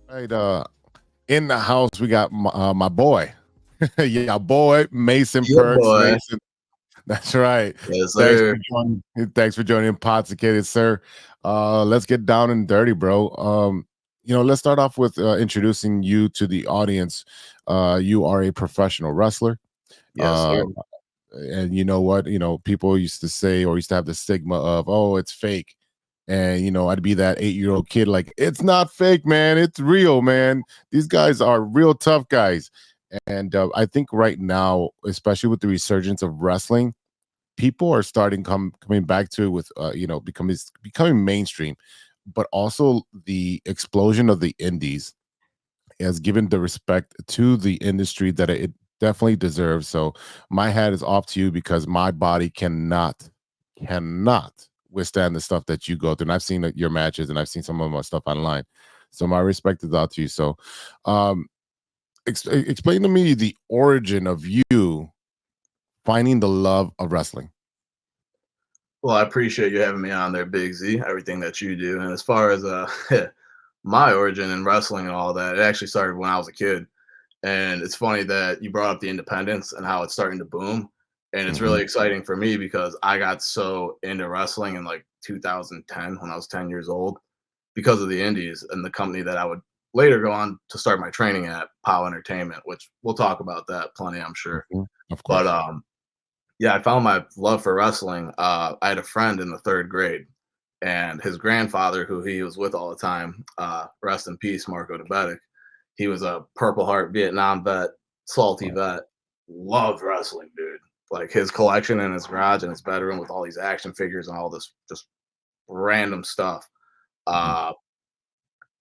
Right, in the house we got my boy, yeah, boy Mason Your Percs. boy. Mason, that's right. Yes, Thanks sir. for joining. Thanks for joining InPodSicated, sir. Let's get down and dirty, bro. Let's start off with introducing you to the audience. You are a professional wrestler. Yes, sir. Uh, and you know what? People used to say or used to have the stigma of, oh, it's fake. And I'd be that 8-year-old kid, like, it's not fake, man. It's real, man. These guys are real tough guys. And I think right now, especially with the resurgence of wrestling, people are starting coming back to it with becoming mainstream, but also the explosion of the indies has given the respect to the industry that it definitely deserves. So my hat is off to you because my body cannot withstand the stuff that you go through. And I've seen your matches and I've seen some of my stuff online. So my respect is out to you. So um explain to me the origin of you finding the love of wrestling. Well, I appreciate you having me on there, Big Z, everything that you do. And as far as my origin in wrestling and all that, it actually started when I was a kid. And it's funny that you brought up the independence and how it's starting to boom. And it's Hmm. really exciting for me because I got so into wrestling in like 2010 when I was 10 years old because of the indies and the company that I would later go on to start my training at, POW Entertainment, which we'll talk about that plenty, I'm sure. Hmm. Of But course. yeah, I found my love for wrestling. I had a friend in the third grade, and his grandfather, who he was with all the time, rest in peace, Marco Diabetic. He was a Purple Heart Vietnam vet, salty Right. vet, loved wrestling, dude. Like his collection in his garage and his bedroom with all these action figures and all this just random stuff. Mhm. Uh,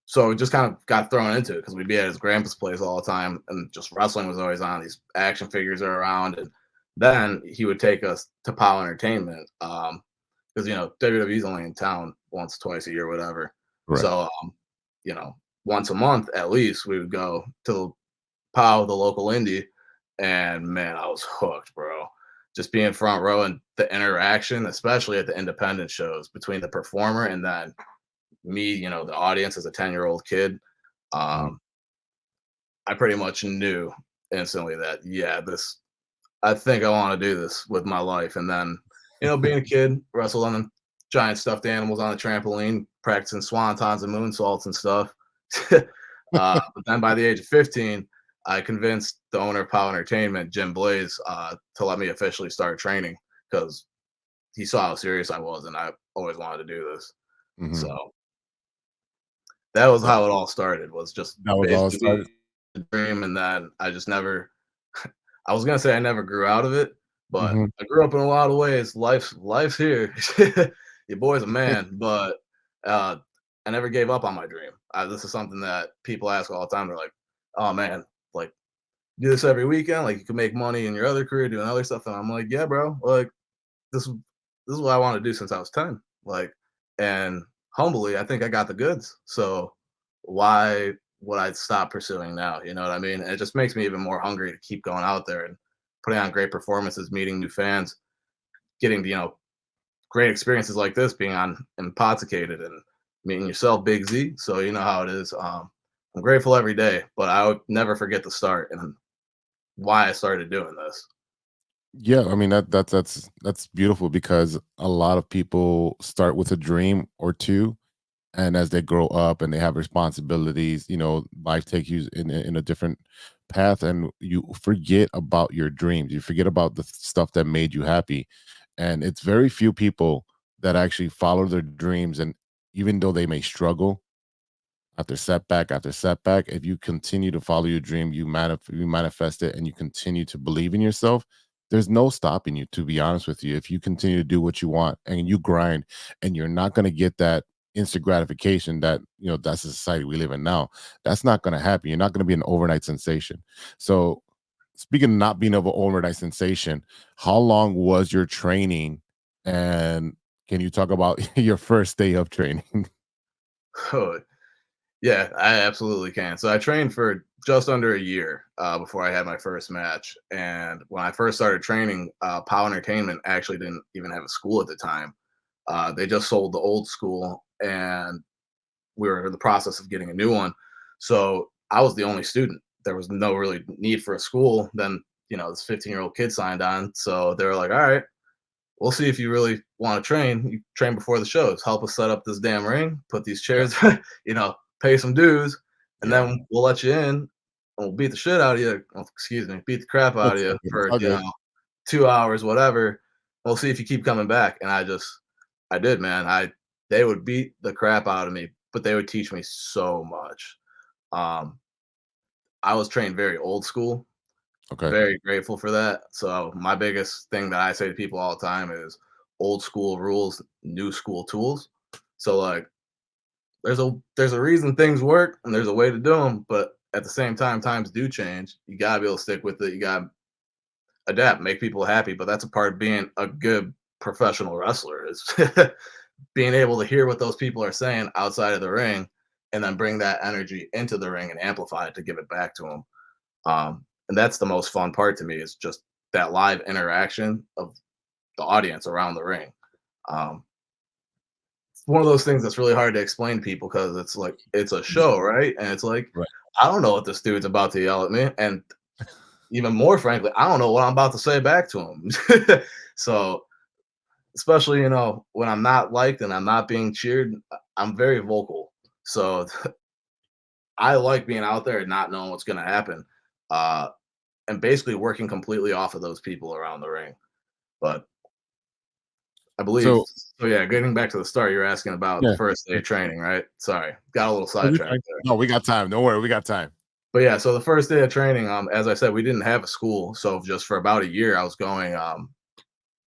so we just kind of got thrown into it because we'd be at his grandpa's place all the time, and just wrestling was always on. These action figures are around, and then he would take us to POW Entertainment because WWE's only in town once, twice a year, whatever. Right. So once a month at least, we would go to POW, the local indie, and man, I was hooked, bro. Just being front row and the interaction, especially at the independent shows between the performer and then me, the audience as a 10-year-old kid, Mhm. um, I pretty much knew instantly that, yeah, I think I want to do this with my life. And then, being a kid, wrestled on the giant stuffed animals on the trampoline, practicing swantons and moonsaults and stuff. But then by the age of 15, I convinced the owner of POW Entertainment, Jim Blaze, to let me officially start training because he saw how serious I was and I always wanted to do this. Mhm. So that was That how it all started, was just that was all it basically started. a dream, and then I just never I was gonna say I never grew out of it, but Mhm. I grew up in a lot of ways. Life's here. Your boy's a man, but uh, I never gave up on my dream. This is something that people ask all the time. They're like, "Oh man, like do this every weekend? Like you can make money in your other career doing other stuff?" And I'm like, "Yeah, bro. Like this is this is what I want to do since I was 10. Like, and humbly, I think I got the goods. So why would I stop pursuing now? You know what I mean? And it just makes me even more hungry to keep going out there and putting on great performances, meeting new fans, getting great experiences like this, being on InPodSicated and meeting yourself, Big Z. So you know how it is. I'm grateful every day, but I would never forget the start and why I started doing this. Yeah, I mean that's beautiful because a lot of people start with a dream or two, and as they grow up and they have responsibilities, life takes you in a different path, and you forget about your dreams. You forget about the stuff that made you happy, and it's very few people that actually follow their dreams. And even though they may struggle after setback, if you continue to follow your dream, you manifest it, and you continue to believe in yourself. There's no stopping you, to be honest with you. If you continue to do what you want and you grind, and you're not going to get that instant gratification that that's the society we live in now. That's not going to happen. You're not going to be an overnight sensation. So, speaking of not being of an overnight sensation, how long was your training, and can you talk about your first day of training? Yeah, I absolutely can. So I trained for just under a year before I had my first match. And when I first started training, POW Entertainment actually didn't even have a school at the time. They just sold the old school, and we were in the process of getting a new one. So I was the only student. There was no really need for a school. Then, this 15-year-old kid signed on. So they were like, all right, we'll see if you really want to train. You train before the shows. Help us set up this damn ring, put these Yeah. chairs, pay some dues, and Yeah. then we'll let you in and we'll beat the shit out of you. Oh, excuse me, beat the crap out of It's all you good. It's for, all good. 2 hours, whatever. We'll see if you keep coming back. And I did, man. They would beat the crap out of me, but they would teach me so much. Um, I was trained very old school, Okay. very grateful for that. So my biggest thing that I say to people all the time is old school rules, new school tools. So like there's a reason things work and there's a way to do them, but at the same time times do change. You got to be able to stick with it. You got to adapt, make people happy, but that's a part of being a good professional wrestler is being able to hear what those people are saying outside of the ring and then bring that energy into the ring and amplify it to give it back to them. And that's the most fun part to me is just that live interaction of the audience around the ring. Um, it's one of those things that's really hard to explain to people because it's like it's a Yeah. show, right? And it's like Right. I don't know what this dude's about to yell at me, and even more frankly, I don't know what I'm about to say back to him. So especially when I'm not liked and I'm not being cheered, I'm very vocal. So I like being out there and not knowing what's going to happen. Uh, and basically working completely off of those people around the ring. But I believe So so. Yeah, getting back to the start, you're asking about the yeah. first day of training, right? Sorry, got a little No, you're sidetracked fine. there. No, we got time. Don't worry, we got time. But yeah, so the first day of training, as I said, we didn't have a school, so just for about a year, I was going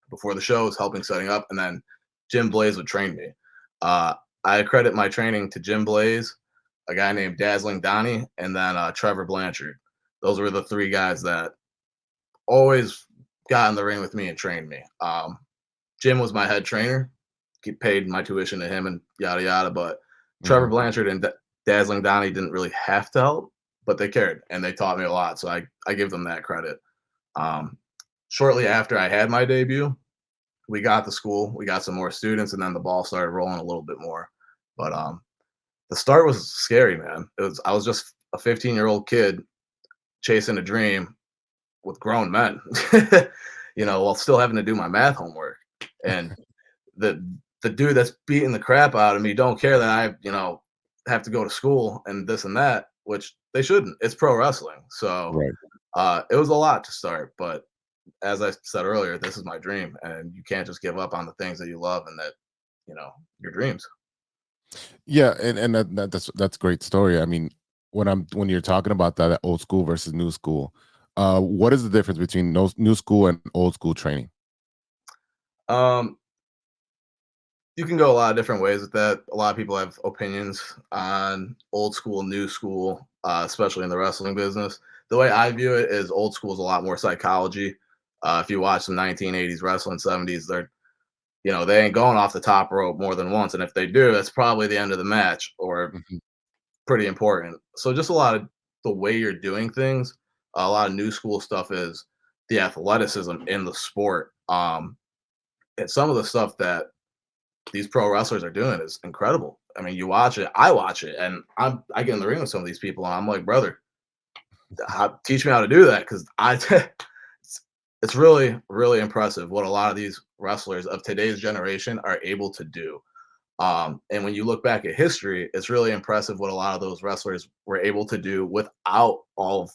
before the shows, helping setting up, and then Jim Blaze would train me. Uh, I credit my training to Jim Blaze, a guy named Dazzling Donnie, and then Trevor Blanchard. Those were the three guys that always got in the ring with me and trained me. Jim was my head trainer. He paid my tuition to him and yada yada. But Trevor Mhm. Blanchard and Dazzling Donnie didn't really have to help, but they cared and they taught me a lot. So I give them that credit. Um, Shortly after I had my debut, we got the school, we got some more students, and then the ball started rolling a little bit more. But the start was scary, man. I was just a 15-year-old kid chasing a dream with grown men, while still having to do my math homework. And the the dude that's beating the crap out of me don't care that I have to go to school and this and that, which they shouldn't. It's pro wrestling. So Right. it was a lot to start, but as I said earlier, this is my dream, and you can't just give up on the things that you love and that your dreams. Yeah, and that's a great story. I mean, when you're talking about that old school versus new school, what is the difference between new school and old school training? Um, you can go a lot of different ways with that. A lot of people have opinions on old school, new school, especially in the wrestling business. The way I view it is old school is a lot more psychology. If you watch some 1980s wrestling, 70s, they ain't going off the top rope more than once, and if they do, that's probably the end of the match or Mhm. pretty important. So just a lot of the way you're doing things. A lot of new school stuff is the athleticism in the sport. And some of the stuff that these pro wrestlers are doing is incredible. I mean, you watch it, I watch it, and I get in the ring with some of these people, and I'm like, brother, teach me how to do that because it's really really impressive what a lot of these wrestlers of today's generation are able to do. And when you look back at history, it's really impressive what a lot of those wrestlers were able to do without all of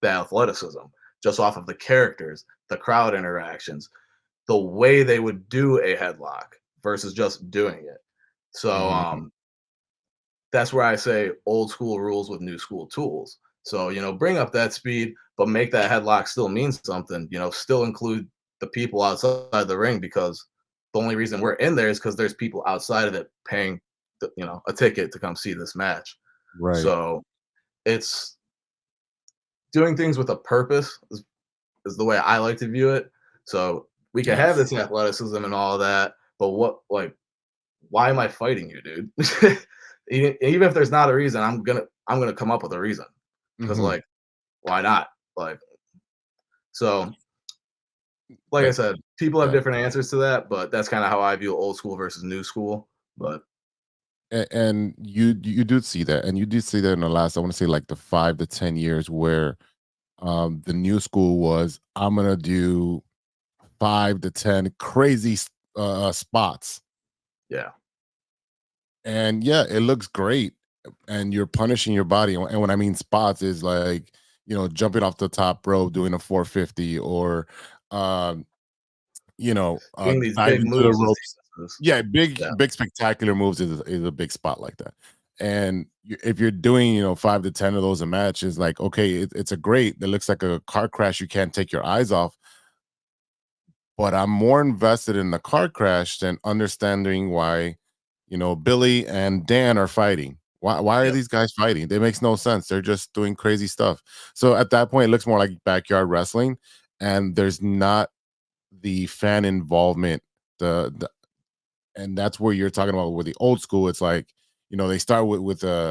the athleticism, just off of the characters, the crowd interactions, the way they would do a headlock versus just doing it. So Mhm. that's where I say old school rules with new school tools. So, bring up that speed, but make that headlock still mean something, still include the people outside the ring because the only reason we're in there is because there's people outside of it paying, a ticket to come see this match. Right. So it's doing things with a purpose is the way I like to view it. So we can have Yes. this athleticism and all that, but why am I fighting you, dude? Even if there's not a reason, I'm gonna come up with a reason because Mhm. why not? Like so, like I That said, people have yeah. different answers to that, but that's kind of how I view old school versus new school. But And you do see that, and you do see that in the last, I want to say, like the 5 to 10 years, where the new school was, I'm gonna do 5 to 10 crazy spots, Yeah. and yeah, it looks great, and you're punishing your body. And when I mean spots, is like, jumping off the top rope, doing a 450, or um, Doing these dive big into the moves with ropes. sequences. Yeah, Yeah. big spectacular moves is a big spot like that. And if you're doing, 5 to 10 of those a match, is like, okay, it's a great. It looks like a car crash. You can't take your eyes off. But I'm more invested in the car crash than understanding why, Billy and Dan are fighting. Why are Yep. these guys fighting? It makes no sense. They're just doing crazy stuff. So at that point, it looks more like backyard wrestling, and there's not the fan involvement. The and that's where you're talking about with the old school. It's like, they start with I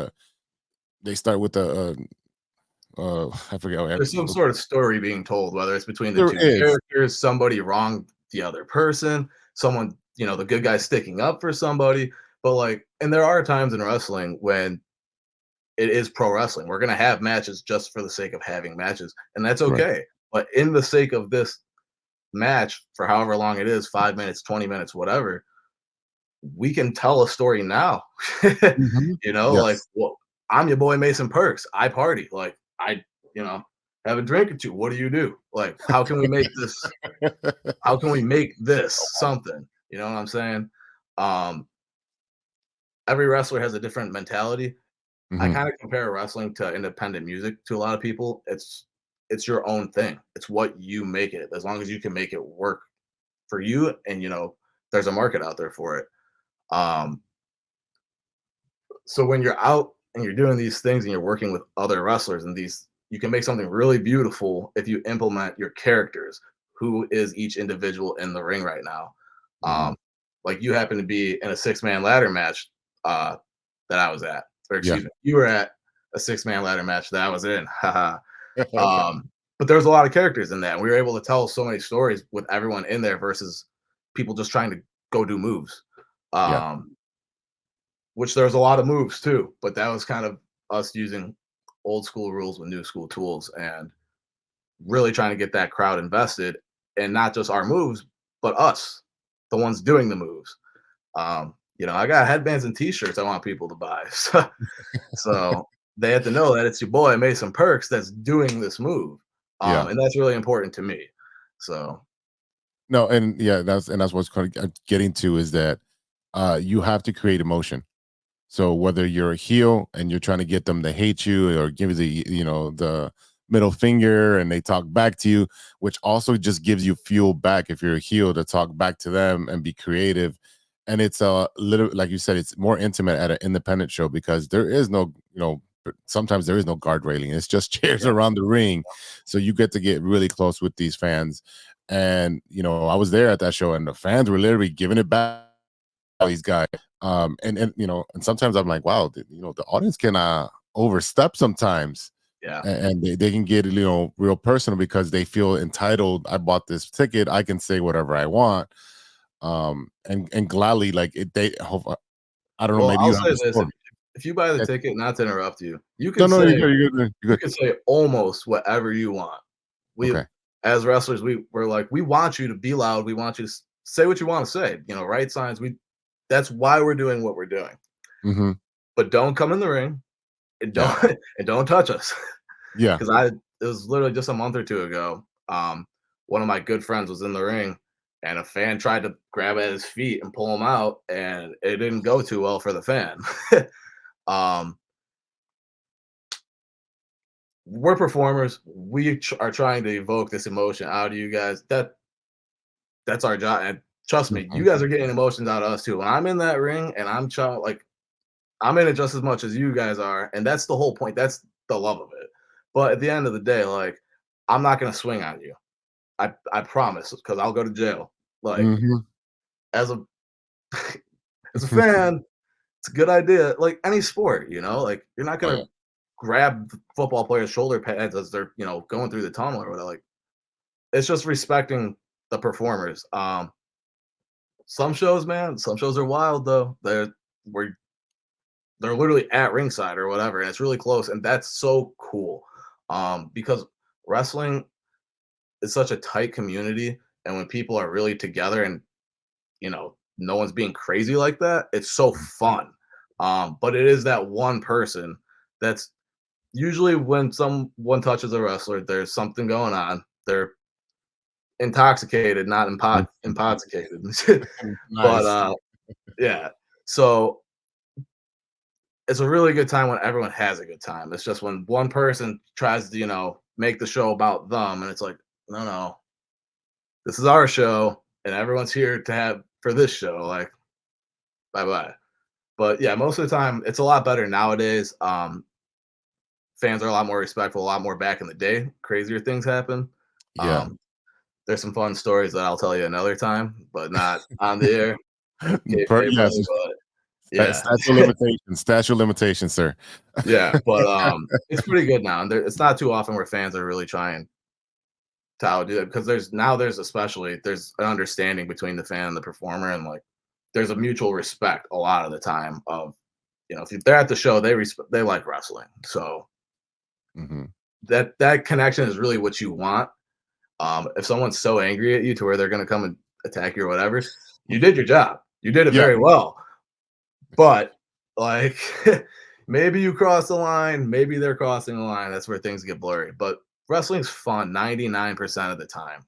forget. There's some sort of story being told, whether it's between the There 2 is. characters, somebody wronged the other person, someone, the good guy sticking up for somebody, but, like, and there are times in wrestling when it is pro wrestling. We're gonna have matches just for the sake of having matches, and that's Right. okay, but in the sake of this match, for however long it is, 5 minutes, 20 minutes, whatever, we can tell a story now. Mhm. Like, Yes. well, I'm your boy Mason Percs. I party. Like, you know, have a drink or two. What do you do? Like, how can we make this something? You know what I'm saying? Um, every wrestler has a different mentality. I Mhm. kind of compare wrestling to independent music to a lot of people. It's your own thing. It's what you make it. As long as you can make it work for you, and there's a market out there for it. Um, so when you're out and you're doing these things and you're working with other wrestlers, and these you can make something really beautiful if you implement your characters, who is each individual in the ring right now. Mhm. Like, you happen to be in a six-man ladder match uh that I was at, or Yeah. excuse me, you were at a six-man ladder match that I was in. Haha. But there's a lot of characters in that, and we were able to tell so many stories with everyone in there versus people just trying to go do moves. Yeah. um which there's a lot of moves too, but that was kind of us using old school rules with new school tools, and really trying to get that crowd invested, and not just our moves, but us, the ones doing the moves. I got headbands and t-shirts I want people to buy. So they have to know that it's your boy Mason Perks that's doing this move. Yeah. And that's really important to me. So No, and yeah, that's what's kind of getting to, is that you have to create emotion. So whether you're a heel and you're trying to get them to hate you, or give you the middle finger, and they talk back to you, which also just gives you fuel back if you're a heel to talk back to them and be creative. And it's a little, like you said, it's more intimate at an independent show, because there is no, sometimes there is no guard railing. It's just chairs yeah. around the ring. So you get to get really close with these fans. And I was there at that show, and the fans were literally giving it back to these guys. And sometimes I'm like, wow, the audience can overstep sometimes, Yeah. and they can get real personal, because they feel entitled. I bought this ticket, I can say whatever I want, and gladly, like I don't know, Well, maybe I'll you have say a this, story. if you buy the Yeah. ticket, not to interrupt you, you No, can no, you're say good, you're good, you're you good. can say almost whatever you want. We, Okay. as wrestlers, we're like, we want you to be loud. We want you to say what you want to say. Write signs. That's why we're doing what we're doing. Hmm. But don't come in the ring, and don't Yeah. and don't touch us. Yeah. Because it was literally just a month or two ago. One of my good friends was in the ring, and a fan tried to grab at his feet and pull him out, and it didn't go too well for the fan. um, we're performers. We are trying to evoke this emotion out of you guys. That's our job. And trust me, you Mhm. guys are getting emotions out of us too. When I'm in that ring and like, I'm in it just as much as you guys are, and that's the whole point. That's the love of it. But at the end of the day, like, I'm not gonna swing on you. I promise, because I'll go to jail. Like, Mhm. as a as a fan, it's a good idea. Like any sport, like, you're not Oh yeah. gonna grab the football players' shoulder pads as they're going through the tunnel or whatever. Like, it's just respecting the performers. Some shows, man, some shows are wild though. They're where they're literally at ringside or whatever, and it's really close, and that's so cool. Because wrestling is such a tight community, and when people are really together and no one's being crazy like that, it's so fun. But it is that one person that's usually when someone touches a wrestler, there's something going on. They're intoxicated, not InPodSicated. But Nice. yeah. So it's a really good time when everyone has a good time. It's just when one person tries to, make the show about them, and it's like, no, no, this is our show, and everyone's here to have for this show. Like, bye bye. But yeah, most of the time, it's a lot better nowadays. Fans are a lot more respectful, a lot more back in the day. Crazier things happen. Yeah. Um, there's some fun stories that I'll tell you another time, but not on the air. Kayfabe Yes. way, but yeah. Statute of limitations. Statute of limitations, sir. Yeah, but, it's pretty good now, and it's not too often where fans are really trying to outdo it because there's an understanding between the fan and the performer, and, like, there's a mutual respect a lot of the time of, if they're at the show, they like wrestling, so Mhm. that connection is really what you want. If someone's so angry at you to where they're gonna come and attack you or whatever, you did your job. You did it Yeah. very well. But like maybe you cross the line, maybe they're crossing the line. That's where things get blurry. But wrestling's fun 99% of the time.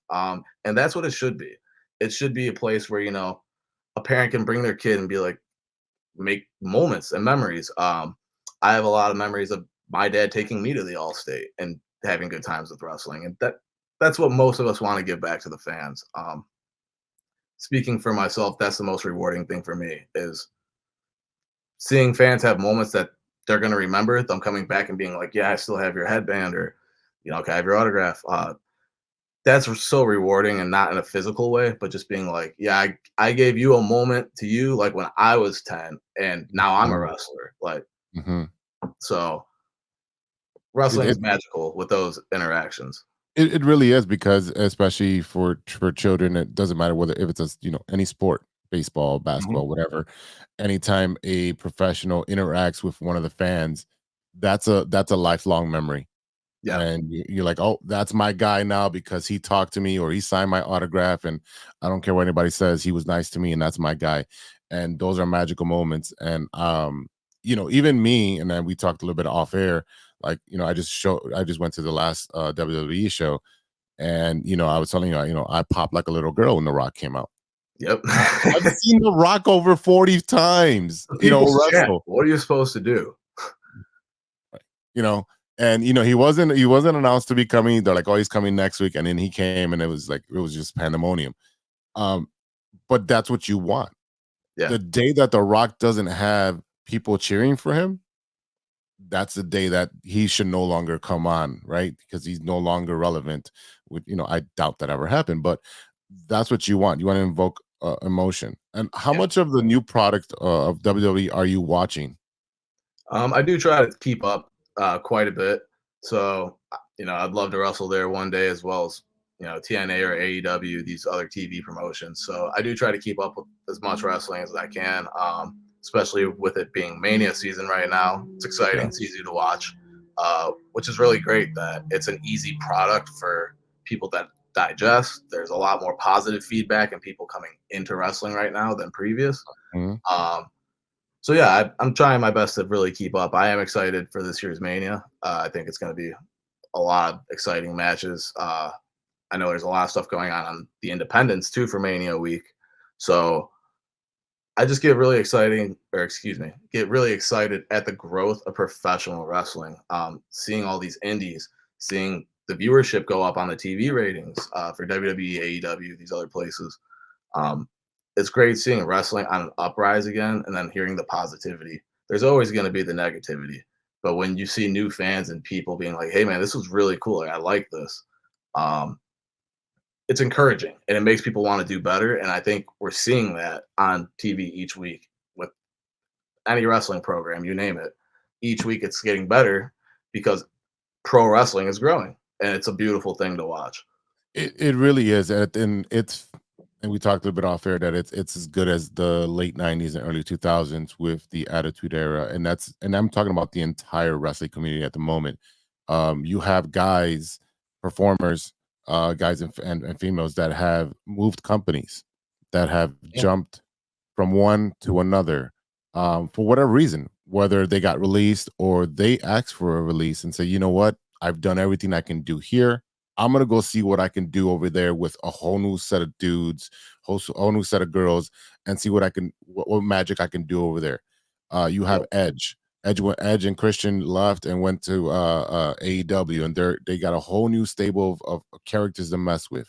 And that's what it should be. It should be a place where, a parent can bring their kid and be like, make moments and memories. I have a lot of memories of my dad taking me to the Allstate and having good times with wrestling. And that's what most of us want to give back to the fans. Speaking for myself, that's the most rewarding thing for me is seeing fans have moments that they're going to remember them coming back and being like, yeah, I still have your headband or, can I have your autograph? That's so rewarding and not in a physical way, but just being like, yeah, I gave you a moment to you like when I was 10 and now I'm a Mhm. wrestler. Like, Mhm. so It wrestling it is magical with those interactions. it really is because especially for children, it doesn't matter whether if it's any sport, baseball, Mhm. basketball, whatever. Anytime a professional interacts with one of the fans, that's a lifelong memory. Yeah. And you're like, oh, that's my guy now because he talked to me or he signed my autograph, and I don't care what anybody says, he was nice to me, and that's my guy. And those are magical moments. And even me, and then we talked a little bit off air. Like, I just went to the last WWE show, and I was telling you, I popped like a little girl when The Rock came out. Yep. I've seen The Rock over 40 times, The people's champ. wrestle. What are you supposed to do? you know and he wasn't announced to be coming. They're like, oh, he's coming next week, and then he came, and it was just pandemonium. um but that's what you want. Yeah. The day that The Rock doesn't have people cheering for him, that's the day that he should no longer come on, right? Because he's no longer relevant. I doubt that ever happened, but that's what you want. You want to invoke emotion. And how Yeah. much of the new product of WWE are you watching? I do try to keep up quite a bit. So, I'd love to wrestle there one day as well as, TNA or AEW, these other TV promotions. So I do try to keep up with as much wrestling as I can, especially with it being Mania season right now. It's exciting. Yeah. It's easy to watch, which is really great that it's an easy product for people that digest. There's a lot more positive feedback and people coming into wrestling right now than previous. Mhm. Um, so yeah, I'm trying my best to really keep up. I am excited for this year's Mania. I think it's going to be a lot of exciting matches. I know there's a lot of stuff going on the Independents too for Mania week. So I just get really excited at the growth of professional wrestling. Seeing all these indies, seeing the viewership go up on the TV ratings for WWE, AEW, these other places. Um, it's great seeing wrestling on an uprise again and then hearing the positivity. There's always going to be the negativity, but when you see new fans and people being like, "Hey, man, this was really cool. Like, I like this," um, it's encouraging and it makes people want to do better. And I think we're seeing that on TV each week with any wrestling program, you name it. Each week, it's getting better because pro wrestling is growing, and it's a beautiful thing to watch. It really is, and it's And we talked a bit off air that it's as good as the late '90s and early 2000s with the Attitude Era, and I'm talking about the entire wrestling community at the moment. You have guys, performers, guys and females that have moved companies, that have Yeah, jumped from one to another, for whatever reason, whether they got released or they asked for a release and say, you know what, I've done everything I can do here. I'm gonna go see what I can do over there with a whole new set of dudes, whole new set of girls, and see what magic I can do over there. You have yep, Edge. Edge and Christian left and went to AEW, and they got a whole new stable of characters to mess with.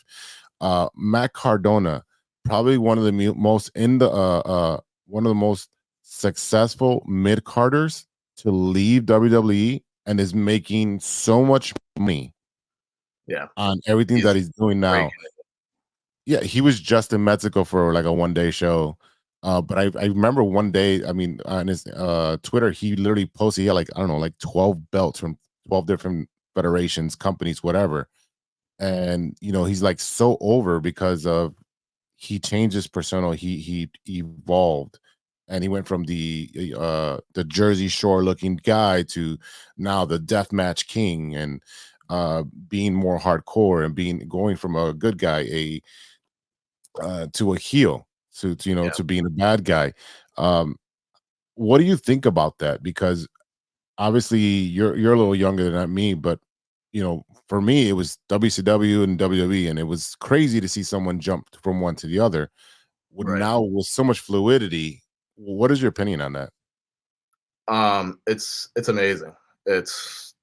Matt Cardona, probably one of the most successful mid carders to leave WWE, and is making so much money yeah. on everything that He's he's doing raking now. Yeah, he was just in Mexico for like a 1 day show. But I remember one day, I mean, on his Twitter, he literally posted, he had like, I don't know, like 12 belts from 12 different federations, companies, whatever. And he's like so over because of he changed his persona. He evolved, and he went from the Jersey Shore looking guy to now the deathmatch king, and being more hardcore, and being going from a good guy to a heel, Yeah, to being a bad guy. Um, what do you think about that? Because obviously you're a little younger than me, but for me it was WCW and WWE, and it was crazy to see someone jump from one to the other. With right. now with so much fluidity, what is your opinion on that? It's amazing. It's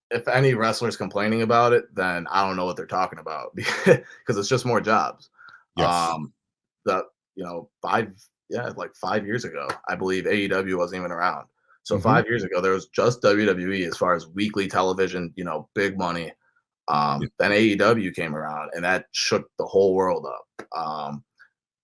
if any wrestler's complaining about it, then I don't know what they're talking about because it's just more jobs. Yes. The 5 years ago, I believe AEW wasn't even around. So Hmm. 5 years ago, there was just WWE as far as weekly television, big money. Yeah. Then AEW came around, and that shook the whole world up.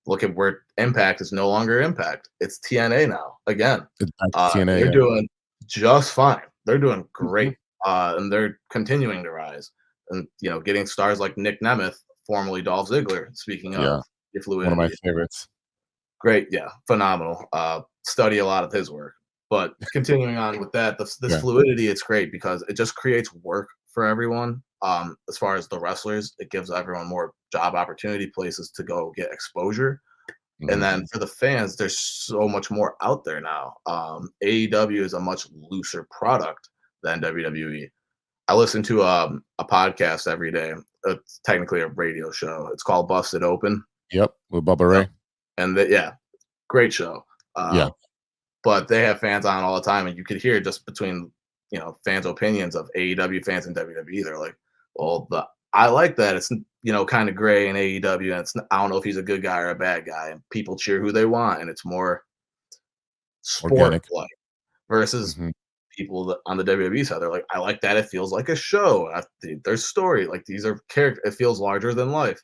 Look at where Impact is no longer Impact. It's TNA now again. It's back to TNA. They're Yeah. doing just fine. They're doing Mhm. great, and they're continuing to rise. And getting stars like Nick Nemeth, formerly Dolph Ziggler. Speaking Yeah. of the One of my fluidity, favorites. great, yeah, phenomenal. Study a lot of his work. But continuing on with that, this Yeah. fluidity, it's great because it just creates work for everyone. As far as the wrestlers, it gives everyone more job opportunity, places to go get exposure. And Hmm. then for the fans, there's so much more out there now. AEW is a much looser product than WWE. I listen to a podcast every day. It's technically a radio show. It's called Busted Open. Yep. With Bubba Yep. Ray. And yeah, great show. Yeah. But they have fans on all the time, and you could hear just between fans' opinions of AEW fans and WWE. They're like, well, I like that it's kind of gray in AEW, and I don't know if he's a good guy or a bad guy, and people cheer who they want, and it's more sport Organic. like versus Hmm. people on the WWE side. They're like, I like that it feels like a show. There's story, like these are character. It feels larger than life.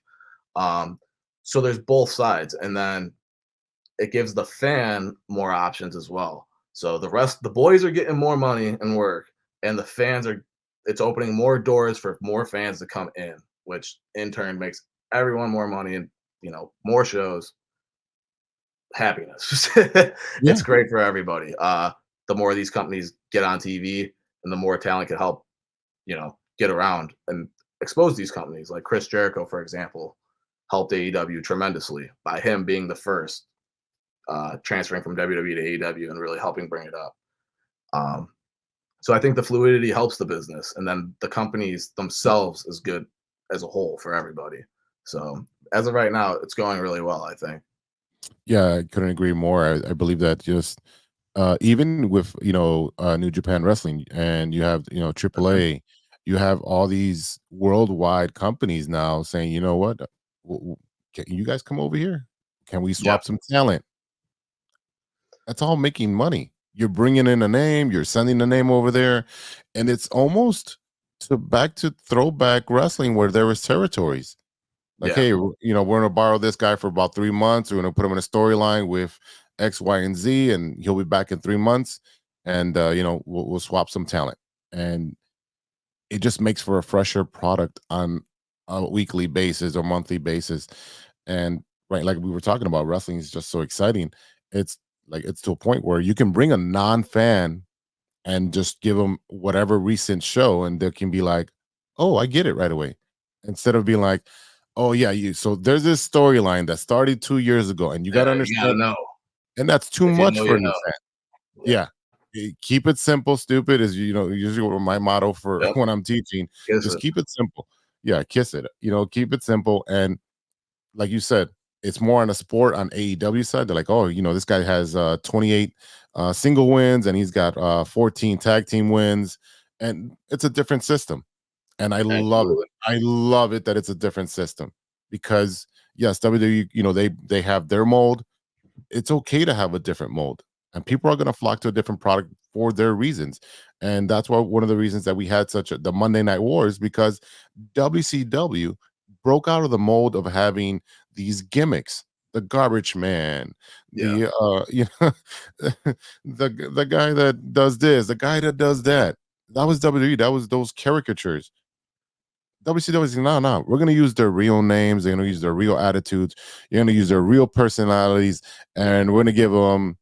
Um, so there's both sides, and then it gives the fan more options as well. So the boys are getting more money and work, and the fans are. It's opening more doors for more fans to come in, which in turn makes everyone more money and more shows, happiness. Yeah. It's great for everybody. The more these companies get on TV, and the more talent can help, get around and expose these companies. Like Chris Jericho, for example, helped AEW tremendously by him being the first transferring from WWE to AEW and really helping bring it up. Um, so I think the fluidity helps the business, and then the companies themselves is good as a whole for everybody. So as of right now, it's going really well. I think. Yeah, I couldn't agree more. I believe that just even with New Japan Wrestling, and you have Mhm. AAA, you have all these worldwide companies now saying, you know what, can you guys come over here? Can we Yeah, swap some talent? That's all making money. You're bringing in a name, you're sending the name over there, and it's almost to back to throwback wrestling where there was territories. Like, yeah, hey, we're gonna borrow this guy for about 3 months. We're gonna put him in a storyline with X, Y, and Z, and he'll be back in 3 months. And we'll swap some talent, and it just makes for a fresher product on a weekly basis or monthly basis. And right, like we were talking about, wrestling is just so exciting. It's like it's to a point where you can bring a non-fan and just give them whatever recent show, and they can be like, "Oh, I get it right away," instead of being like, "Oh yeah, you." So there's this storyline that started 2 years ago, and you got to Yeah, you gotta understand, know. and that's too If you much know, for you a new know. fan. Yeah. Yeah. Keep it simple, stupid is, usually what my motto for Yep. when I'm teaching. Kiss Just it. keep it simple. Yeah, kiss it. Keep it simple. And like you said, it's more on a sport on AEW side. They're like, oh, this guy has 28 single wins and he's got 14 tag team wins. And it's a different system. And I love it. Absolutely. I love it that it's a different system because yes, WWE, they have their mold. It's okay to have a different mold, and people are going to flock to a different product for their reasons. And that's why one of the reasons that we had the Monday Night Wars, because WCW broke out of the mold of having these gimmicks, the garbage man, Yeah. the the guy that does this, the guy that does that. That was WWE. That was those caricatures. WCW is no, no. We're gonna use their real names. They're gonna use their real attitudes. You're gonna use their real personalities, and we're gonna give them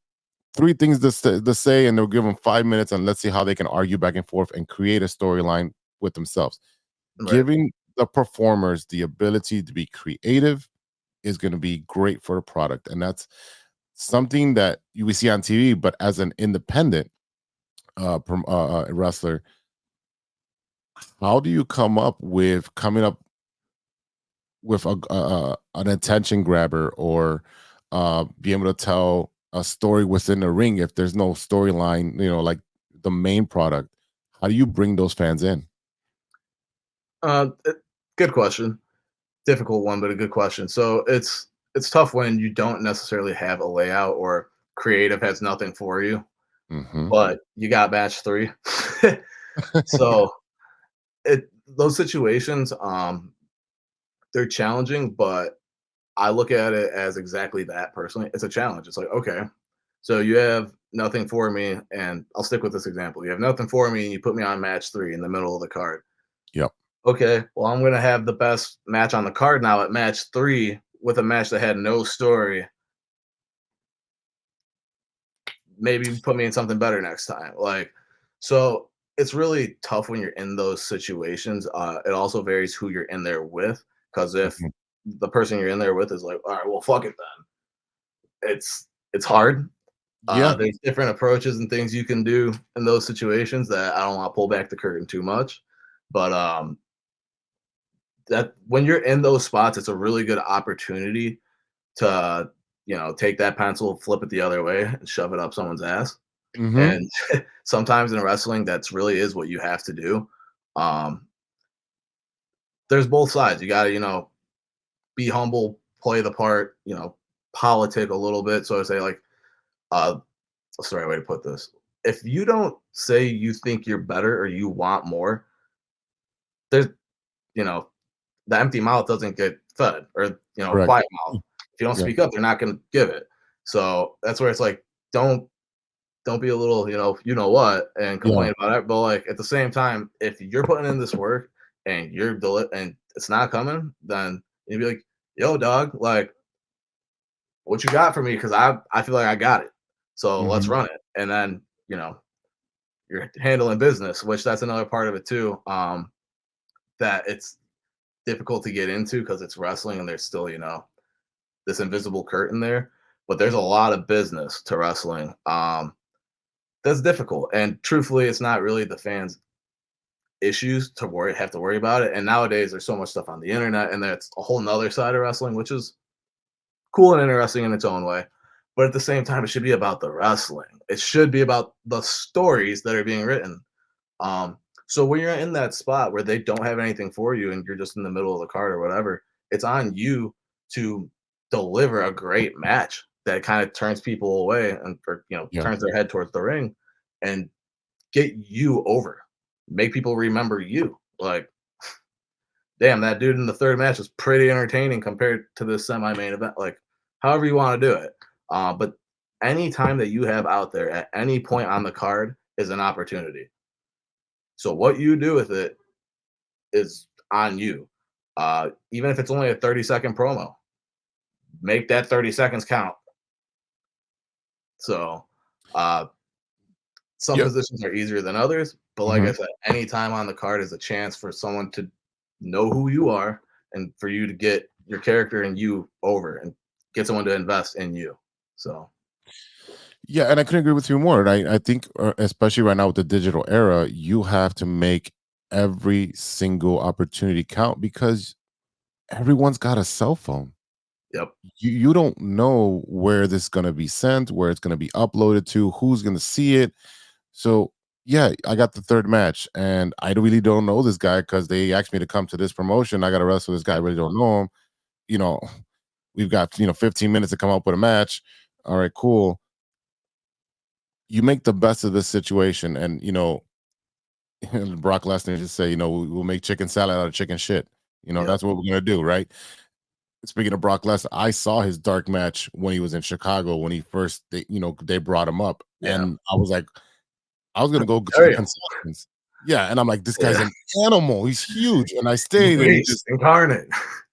three things to say, and they'll give them 5 minutes, and let's see how they can argue back and forth and create a storyline with themselves. Right. Giving the performers the ability to be creative is going to be great for the product, and that's something that we see on TV. But as an independent wrestler, how do you coming up with an attention grabber, or be able to tell a story within the ring if there's no storyline, like the main product? How do you bring those fans in? Good question. Difficult one, but a good question. So it's tough when you don't necessarily have a layout or creative has nothing for you, Hmm. but you got match three. So it those situations, they're challenging, but I look at it as exactly that personally. It's a challenge. It's like, okay, so you have nothing for me, and I'll stick with this example. You have nothing for me, and you put me on match three in the middle of the card. Yep. Okay, well, I'm gonna have the best match on the card now at match three with a match that had no story. Maybe put me in something better next time. Like, so it's really tough when you're in those situations. It also varies who you're in there with, because if Mhm. the person you're in there with is like, all right, well, fuck it then. It's hard. Yeah. There's different approaches and things you can do in those situations that I don't want to pull back the curtain too much, but that when you're in those spots, it's a really good opportunity to take that pencil, flip it the other way, and shove it up someone's ass. Hmm. And sometimes in wrestling, that's really is what you have to do. Um, there's both sides. You got to be humble, play the part, politic a little bit. So I say like, what's the right way to put this? If you don't say you think you're better or you want more, there's you know the empty mouth doesn't get fed, or Correct. quiet mouth. If you don't Yeah. speak up, they're not going to give it. So that's where it's like, don't don't be a little, you know what, and Yeah. complain about it. But like at the same time, if you're putting in this work and and it's not coming, then you'd be like, yo, dog, like what you got for me? Because I feel like I got it. So let's Hmm. run it. And then, you're handling business, which that's another part of it too. That it's difficult to get into because it's wrestling and there's still, this invisible curtain there. But there's a lot of business to wrestling. That's difficult. And truthfully, it's not really the fans' issues to have to worry about it. And nowadays there's so much stuff on the internet, and that's a whole nother side of wrestling, which is cool and interesting in its own way. But at the same time, it should be about the wrestling. It should be about the stories that are being written. Um, so when you're in that spot where they don't have anything for you and you're just in the middle of the card or whatever, it's on you to deliver a great match that kind of turns people away and or Yeah. turns their head towards the ring and get you over. Make people remember you. Like, damn, that dude in the third match was pretty entertaining compared to this semi-main event. Like, however you want to do it. But any time that you have out there at any point on the card is an opportunity. So what you do with it is on you. Even if it's only a 30-second promo, make that 30 seconds count. So, uh, some Yep. positions are easier than others, but like I Mhm. said, any time on the card is a chance for someone to know who you are and for you to get your character and you over and get someone to invest in you. So, Yeah, and I couldn't agree with you more. And I think, especially right now with the digital era, you have to make every single opportunity count because everyone's got a cell phone. yep, You don't know where this is going to be sent, where it's going to be uploaded to, who's going to see it. So yeah, I got the third match, and I really don't know this guy because they asked me to come to this promotion. I got to wrestle this guy. I really don't know him. You know, we've got 15 minutes to come up with a match. All right, cool. You make the best of this situation, and Brock Lesnar just say, we'll make chicken salad out of chicken shit. yep, That's what we're gonna do, right? Speaking of Brock Lesnar, I saw his dark match when he was in Chicago when he first, they brought him up, yeah. and I was like, I was gonna go to There the you concessions. Yeah, and I'm like, this guy's Yeah. an animal. He's huge, and I stayed, and he Beast just, incarnate.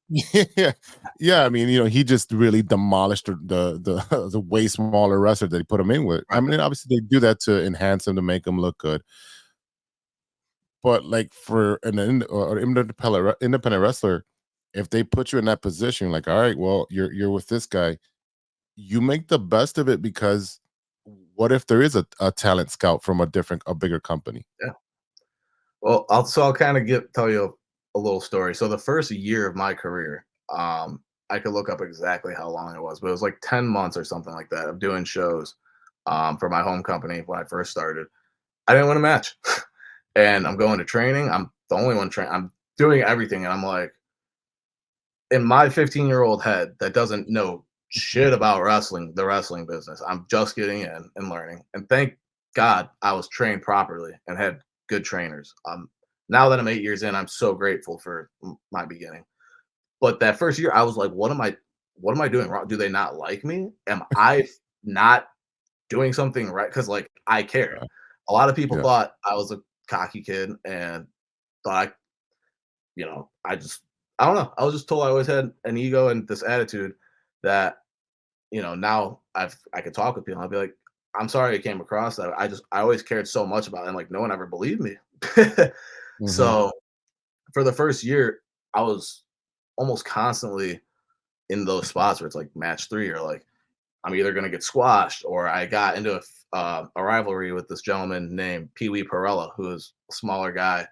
yeah, yeah. I mean, he just really demolished the way smaller wrestler that he put him in with. I Right. mean, obviously they do that to enhance him to make him look good. But like for or independent wrestler, if they put you in that position, like, all right, well, you're with this guy, you make the best of it because what if there is a talent scout from a bigger company? Yeah. Well, I'll kind of tell you a little story. So the first year of my career, I could look up exactly how long it was, but it was like 10 months or something like that of doing shows for my home company when I first started. I didn't win a match. And I'm going to training. I'm the only one training. I'm doing everything. And I'm like, in my 15-year-old head that doesn't know shit about wrestling, the wrestling business, I'm just getting in and learning. And thank God I was trained properly and had good trainers. Now that I'm 8 years in, I'm so grateful for my beginning. But that first year, I was like, what am I doing wrong? Do they not like me? Am I not doing something right? Because like I cared. Yeah, A lot of people yeah. thought I was a cocky kid and thought I don't know. I was just told I always had an ego and this attitude that, now I could talk with people. I'd be like, I'm sorry it came across that. I always cared so much about it, and like no one ever believed me. Hmm. So for the first year, I was almost constantly in those spots where it's like match three or like I'm either gonna get squashed or I got into a rivalry with this gentleman named Pee Wee Perella, who is a smaller guy.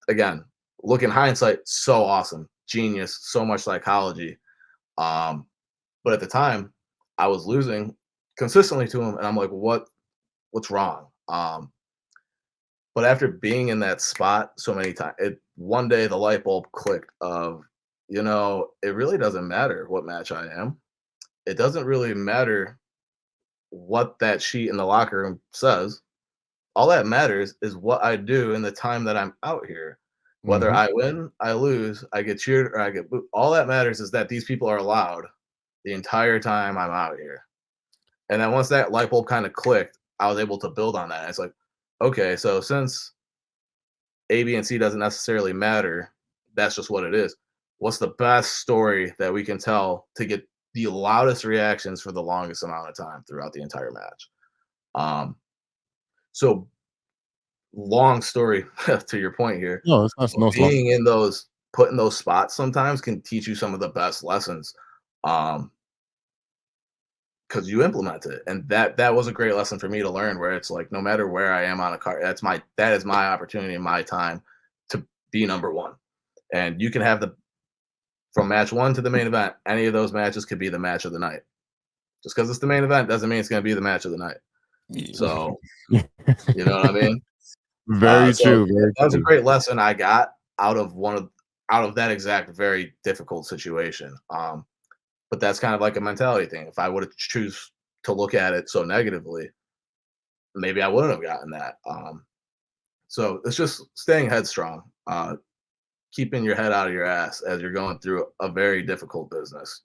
Again, look in hindsight, so awesome, genius, so much psychology. Um, but at the time, I was losing consistently to him, and I'm like, what's wrong? But after being in that spot so many times, one day the light bulb clicked of, it really doesn't matter what match I am. It doesn't really matter what that sheet in the locker room says. All that matters is what I do in the time that I'm out here. Whether Hmm. I win, I lose, I get cheered, or I get booed. All that matters is that these people are loud the entire time I'm out here. And then once that light bulb kind of clicked, I was able to build on that. And it's like, okay, so since A, B, and C doesn't necessarily matter, that's just what it is. What's the best story that we can tell to get the loudest reactions for the longest amount of time throughout the entire match? So long story to your point here, No, it's not. but No, it's long. being in those put in those spots sometimes can teach you some of the best lessons. Um, because you implement it. And that was a great lesson for me to learn where it's like no matter where I am on a card, that is my opportunity and my time to be number one. And you can have the from match one to the main event, any of those matches could be the match of the night. Just because it's the main event doesn't mean it's gonna be the match of the night. So you know what I mean? Very So true. Very that was a true. great lesson I got out of out of that exact very difficult situation. But that's kind of like a mentality thing. If I would have choose to look at it so negatively, maybe I wouldn't have gotten that. So it's just staying headstrong, keeping your head out of your ass as you're going through a very difficult business.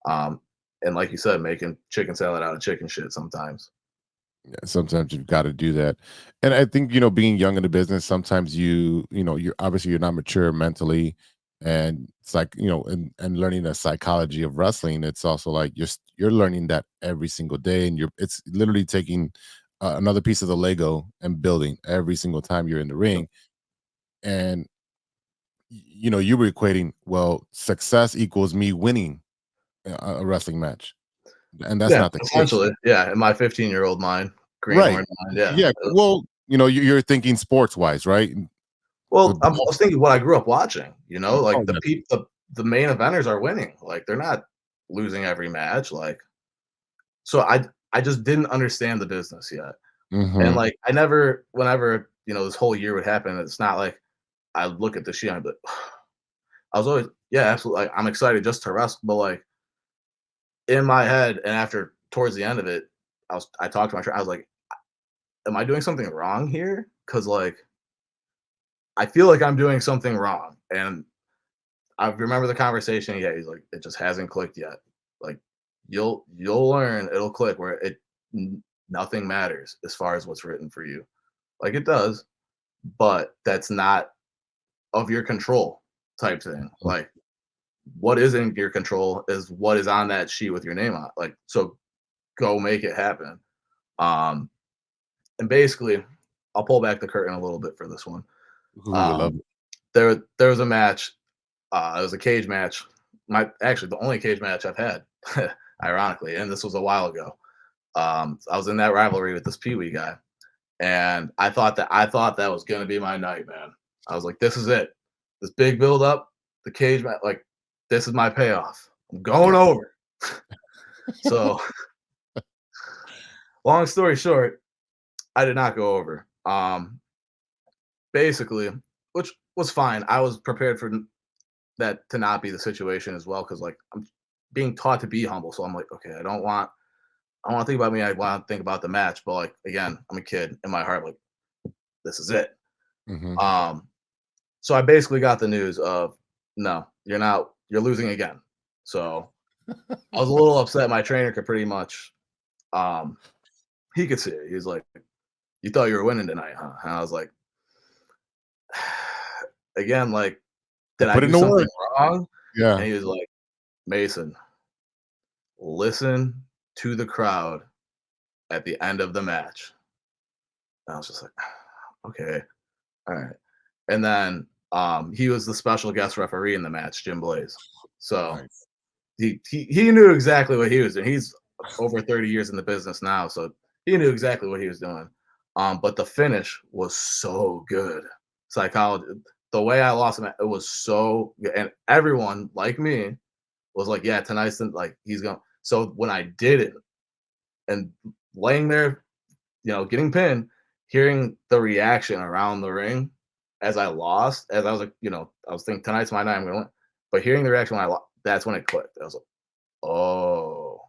Um, and like you said, making chicken salad out of chicken shit sometimes. Yeah, sometimes you've got to do that. And I think, being young in the business, sometimes you're obviously you're not mature mentally. And it's like, and learning the psychology of wrestling, it's also like you're learning that every single day. And it's literally taking another piece of the Lego and building every single time you're in the Yep. ring. And, you were equating, well, success equals me winning a wrestling match. And that's Yeah, not the case. essentially, yeah, in my 15-year-old mind, Right. greenhorn mind, yeah. Yeah. Well, you're thinking sports wise, right? The Well, I ball was thinking what I grew up watching, like, oh, yeah. the main eventers are winning, like, they're not losing every match, like so I just didn't understand the business yet, and, Mhm. like, I never whenever, this whole year would happen, it's not like I look at the sheet and I'd be like, I was always yeah, absolutely, like, I'm excited just to wrestle, but, like, in my head and after towards the end of it, I talked to my trainer, I was like, "Am I doing something wrong here? Because like, I feel like I'm doing something wrong," and I remember the conversation, yeah, he's like, "It just hasn't clicked yet. Like, you'll learn, it'll click where nothing matters as far as what's written for you. Like it does, but that's not of your control type thing. Mhm. Like what is in your control is what is on that sheet with your name on it. Like, so go make it happen." Um, and basically, I'll pull back the curtain a little bit for this one. Ooh, I love Um, it. there was a match. It was a cage match. The only cage match I've had, ironically, and this was a while ago. I was in that rivalry with this Pee Wee guy, and I thought that was gonna be my night, man. I was like, this is it. This big build up, the cage match, like this is my payoff. I'm going Yes. over. So long story short, I did not go over. Basically, which was fine. I was prepared for that to not be the situation as well, because like I'm being taught to be humble. So I'm like, okay, I want to think about me. I want to think about the match. But like again, I'm a kid in my heart. Like this is it. Mhm. Um, so I basically got the news of no, you're not. You're losing again. So I was a little upset. My trainer could pretty much, um, he could see it. He was like, "You thought you were winning tonight, huh?" And I was like, again, like, I did I put in do the something work. wrong? Yeah. And he was like, "Mason, listen to the crowd at the end of the match." And I was just like, okay, all right. And then he was the special guest referee in the match, Jim Blaze. So Nice. he knew exactly what he was doing. He's over 30 years in the business now, so he knew exactly what he was doing. But the finish was so good. Psychology, the way I lost him, it was so good. And everyone like me was like, yeah, tonight's like he's going. So when I did it and laying there, getting pinned, hearing the reaction around the ring as I lost, as I was like, I was thinking tonight's my night, I'm gonna win. But hearing the reaction when I lost, that's when it clicked. I was like, oh,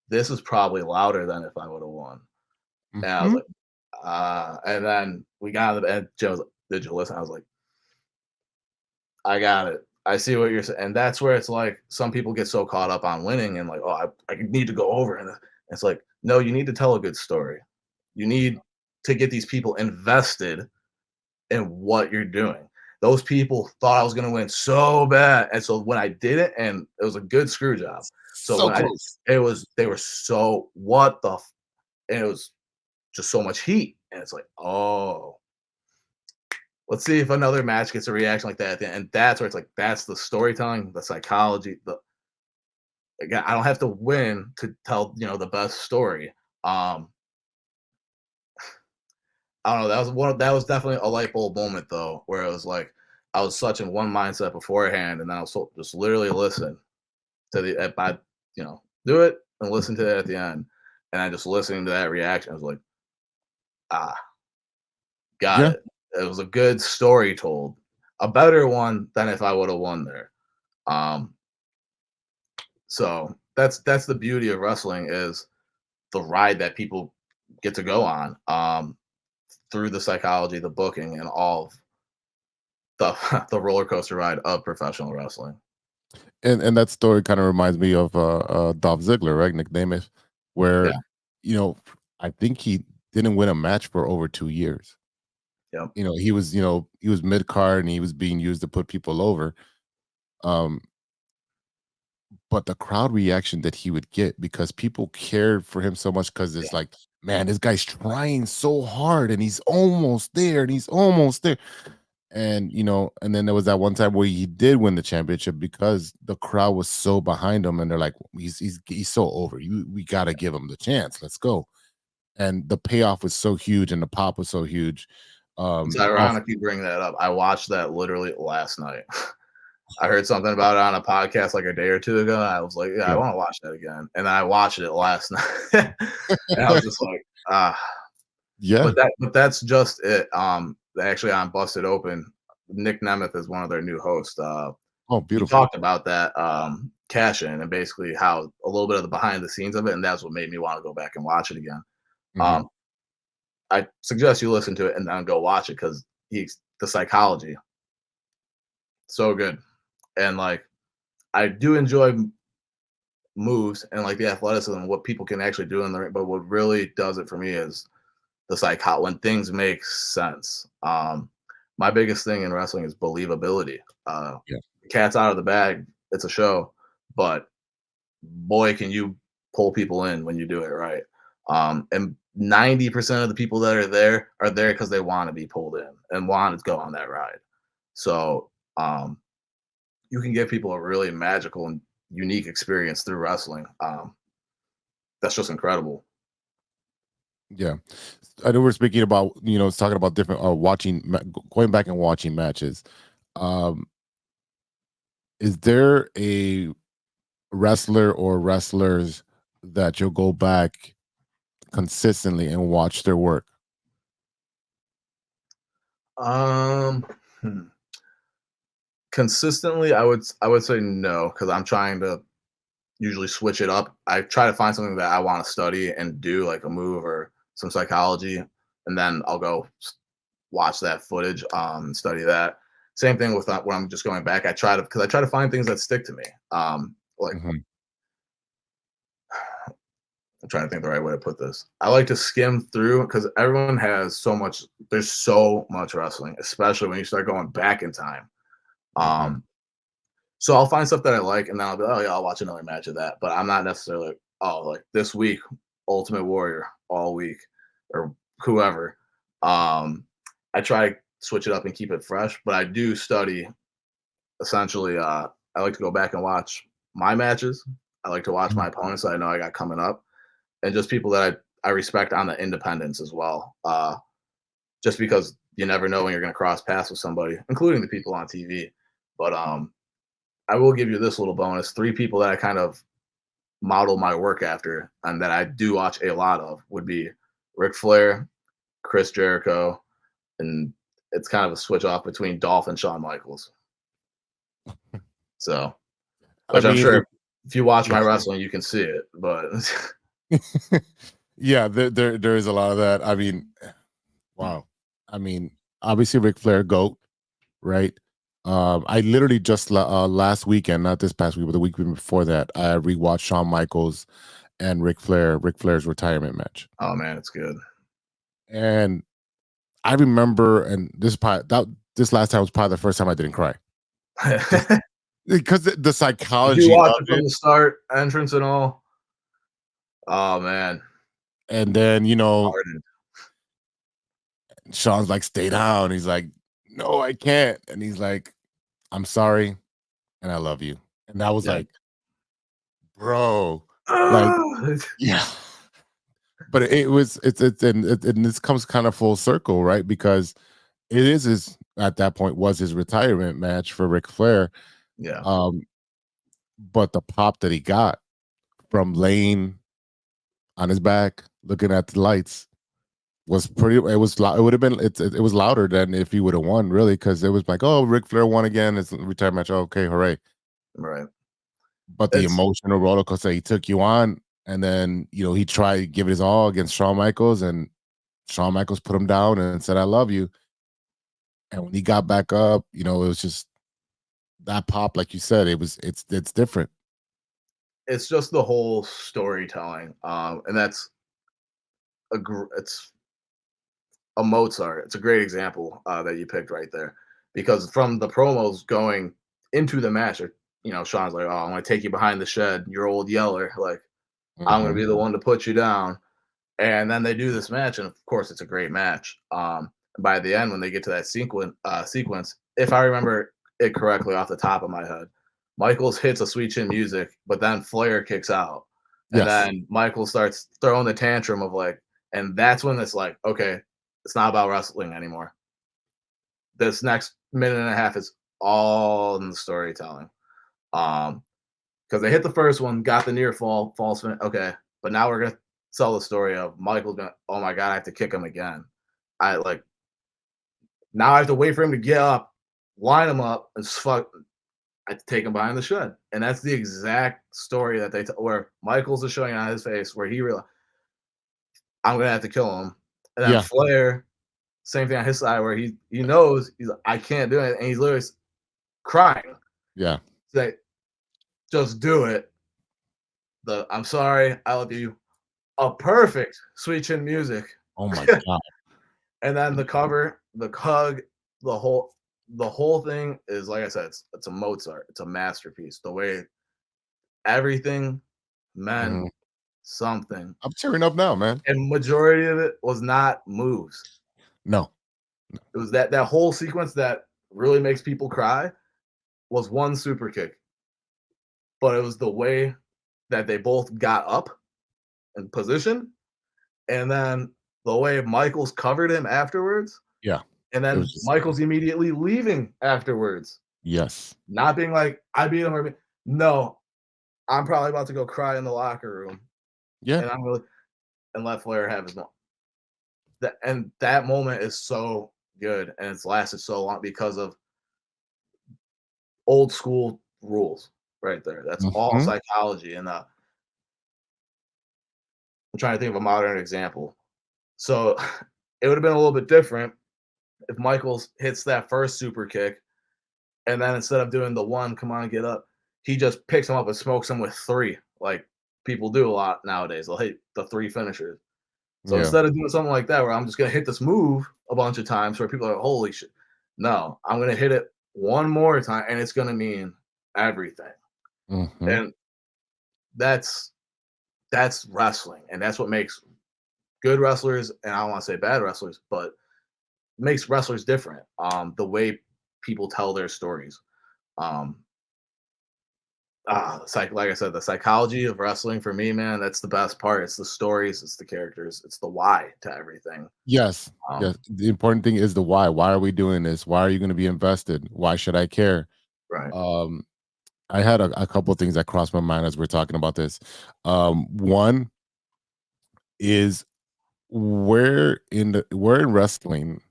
this is probably louder than if I would have won. And I was Mhm. like, and then we got to the end. Joe was like, did you listen? I was like, I got it. I see what you're saying. And that's where it's like some people get so caught up on winning and like, oh, I need to go over. And it's like, no, you need to tell a good story. You need to get these people invested in what you're doing. Those people thought I was going to win so bad. And so when I did it, and it was a good screw job. So So when close. they were so, what the, and it was just so much heat. And it's like, oh, let's see if another match gets a reaction like that at the end. And that's where it's like, that's the storytelling, the psychology. Again, I don't have to win to tell, the best story. Um, I don't know. That was definitely a light bulb moment though, where it was like I was such in one mindset beforehand, and then I was just literally listen to the at by do it and listen to it at the end, and I just listening to that reaction. I was like, ah, got Yeah. it. It was a good story told, a better one than if I would have won there. Um, so that's the beauty of wrestling is the ride that people get to go on through the psychology, the booking, and all of the roller coaster ride of professional wrestling. And that story kind of reminds me of Dolph Ziggler, right? Nick Nemeth, Yeah, where you know I think he didn't win a match for over 2 years. Yep. He was mid card and he was being used to put people over. Um, but the crowd reaction that he would get because people cared for him so much because Yeah. it's like, man, this guy's trying so hard and he's almost there and he's almost there. And then there was that one time where he did win the championship because the crowd was so behind him and they're like, he's so over. We gotta give him the chance. Let's go. And the payoff was so huge and the pop was so huge. It's Off ironic you bring that up. I watched that literally last night. I heard something about it on a podcast like a day or two ago, and I was like, "Yeah, I yeah. wanna watch that again." And then I watched it last night, and I was just like, "Ah." Yeah. But that's just it. Actually on Busted Open, Nick Nemeth is one of their new hosts. Oh, He beautiful. talked about that, cash in and basically how a little bit of the behind the scenes of it, and that's what made me wanna go back and watch it again. Mhm. Um, I suggest you listen to it and then go watch it because he's the psychology, so good. And, like, I do enjoy moves and, like, the athleticism, what people can actually do in the ring, but what really does it for me is the psycho when things make sense. My biggest thing in wrestling is believability. Yeah. The cat's out of the bag. It's a show, but boy, can you pull people in when you do it right. And 90% of the people that are there because they want to be pulled in and want to go on that ride. So you can give people a really magical and unique experience through wrestling. That's just incredible. Yeah. I know we're speaking about, talking about different going back and watching matches. Um, is there a wrestler or wrestlers that you'll go back consistently and watch their work? Um, hmm. Consistently, I would say no because I'm trying to usually switch it up. I try to find something that I want to study and do, like a move or some psychology, and then I'll go watch that footage, study that. Same thing with when I'm just going back. I try to find things that stick to me. Like Mhm. I'm trying to think the right way to put this. I like to skim through because everyone has so much. There's so much wrestling, especially when you start going back in time. Mhm. Um, So I'll find stuff that I like, and then I'll be, oh yeah, I'll watch another match of that. But I'm not necessarily like, oh, like this week, Ultimate Warrior all week, or whoever. Um, I try to switch it up and keep it fresh, but I do study essentially. I like to go back and watch my matches. I like to watch Mhm. my opponents that I know I got coming up, and just people that I respect on the independents as well. Just because you never know when you're going to cross paths with somebody, including the people on TV. But I will give you this little bonus. Three people that I kind of model my work after and that I do watch a lot of would be Ric Flair, Chris Jericho, and it's kind of a switch off between Dolph and Shawn Michaels. So, I which I'm mean, sure if you watch yeah. my wrestling, you can see it. But Yeah, there is a lot of that. I mean, wow. I mean, obviously Ric Flair GOAT, right? I literally just last weekend, not this past week, but the week before that, I rewatched Shawn Michaels and Ric Flair's retirement match. oh man, it's good. And I remember, and this last time was probably the first time I didn't cry. Just Did because the you psychology watch of it from it. the start, entrance and all? Oh man, And then, hardened. Sean's like, stay down. He's like, no, I can't. And he's like, I'm sorry and I love you. And that was Yeah. like, bro, like, Ah! yeah. But and this comes kind of full circle, right? Because it is his at that point was his retirement match for Ric Flair. Yeah. Um, but the pop that he got from laying on his back, looking at the lights, was pretty. It would have been. It was louder than if he would have won, really, because it was like, oh, Ric Flair won again. It's a retirement match. Oh, okay, hooray! Right. But the It's emotional roller coaster he took you on, and then he tried to give it his all against Shawn Michaels, and Shawn Michaels put him down and said, "I love you." And when he got back up, it was just that pop, like you said. It's different. it's just the whole storytelling. And that's it's a Mozart. It's a great example that you picked right there, because from the promos going into the match, Sean's like, "Oh, I'm gonna take you behind the shed, your old yeller. Like, I'm gonna Mhm. be the one to put you down." And then they do this match, and of course, it's a great match. By the end, when they get to that sequence, if I remember it correctly off the top of my head, Michaels hits a Sweet Chin Music, but then Flair kicks out, and Yes. then Michael starts throwing the tantrum of like, and that's when it's like, okay, it's not about wrestling anymore. This next minute and a half is all in the storytelling. Um, because they hit the first one, got the near fall, false finish. Okay, but now we're gonna tell the story of Michael's gonna. Oh my god, I have to kick him again. I like now I have to wait for him to get up, line him up, and fuck. I have to take him behind the shed, and that's the exact story that where Michaels is showing on his face where he realized I'm gonna have to kill him, and then Yeah. Flair, same thing on his side where he knows he's like, I can't do it, and he's literally crying. Yeah. He's like, just do it. I'm sorry, I love you. A perfect Sweet Chin Music. Oh my god. And then the cover, the hug, the whole thing is like I said, it's a Mozart, it's a masterpiece. The way everything meant Mhm. something, I'm tearing up now, man. and majority of it was not moves. No. It was that whole sequence that really makes people cry was one super kick, but it was the way that they both got up and position, and then the way Michaels covered him afterwards, Yeah. and It was then just Michaels immediately leaving afterwards. yes. Not being like, "I beat him," no, I'm probably about to go cry in the locker room, Yeah. and I'm really and let Flair have his moment. That moment is so good, and it's lasted so long because of old school rules right there. That's all Mhm. psychology, and, I'm trying to think of a modern example. So, it would've been a little bit different if Michaels hits that first super kick, and then instead of doing the one, "Come on, get up," he just picks him up and smokes him with 3, like people do a lot nowadays. They'll hit the 3 finishers. So Yeah. instead of doing something like that, where I'm just gonna hit this move a bunch of times where people are like, "Holy shit." No, I'm gonna hit it one more time, and it's gonna mean everything. Mhm. And that's that's wrestling, and that's what makes good wrestlers, and I don't wanna say bad wrestlers, but makes wrestlers different. The way people tell their stories. Um, like I said, the psychology of wrestling for me, man, that's the best part. It's the stories, it's the characters, it's the why to everything. Yes. Um, Yes. The important thing is the why. Why are we doing this? Why are you gonna be invested? Why should I care? right. Um, I had a couple of things that crossed my mind as we're talking about this. One is where in wrestling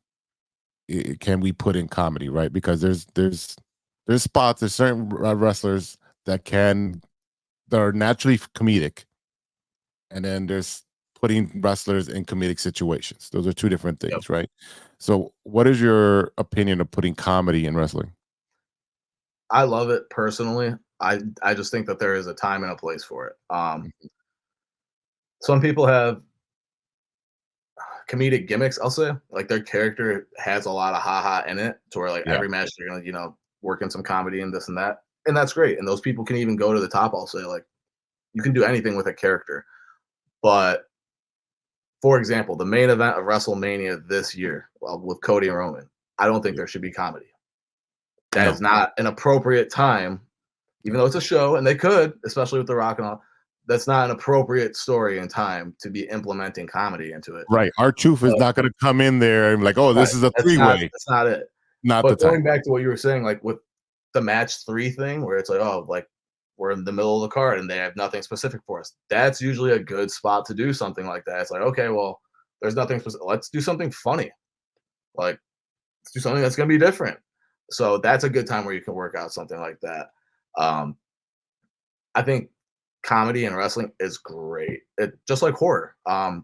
can we put in comedy, right? Because there's spots, there's certain wrestlers that can that are naturally comedic, and then there's putting wrestlers in comedic situations. Those are two different Yep. things, right? So, what is your opinion of putting comedy in wrestling? I love it personally. I just think that there is a time and a place for it. Mhm. Some people have comedic gimmicks, I'll say. Like their character has a lot of haha in it to where like Yeah. every match they're gonna, work in some comedy and this and that. And that's great. And those people can even go to the top, I'll say. Like you can do anything with a character. But for example, the main event of WrestleMania this year, with Cody and Roman, I don't think Yeah. there should be comedy. That No. is not an appropriate time, even though it's a show, and they could, especially with The Rock and all. That's not an appropriate story and time to be implementing comedy into it. Right. Our truth is But not going to come in there and like, oh, right, this is a that's three not way. that's not it. Not the But time. going back to what you were saying, like with the match 3 thing where it's like, oh, like we're in the middle of the card and they have nothing specific for us. That's usually a good spot to do something like that. It's like, okay, well, there's nothing specific. Let's do something funny. Like, let's do something that's gonna be different. So that's a good time where you can work out something like that. Um, I think comedy and wrestling is great. Just like horror.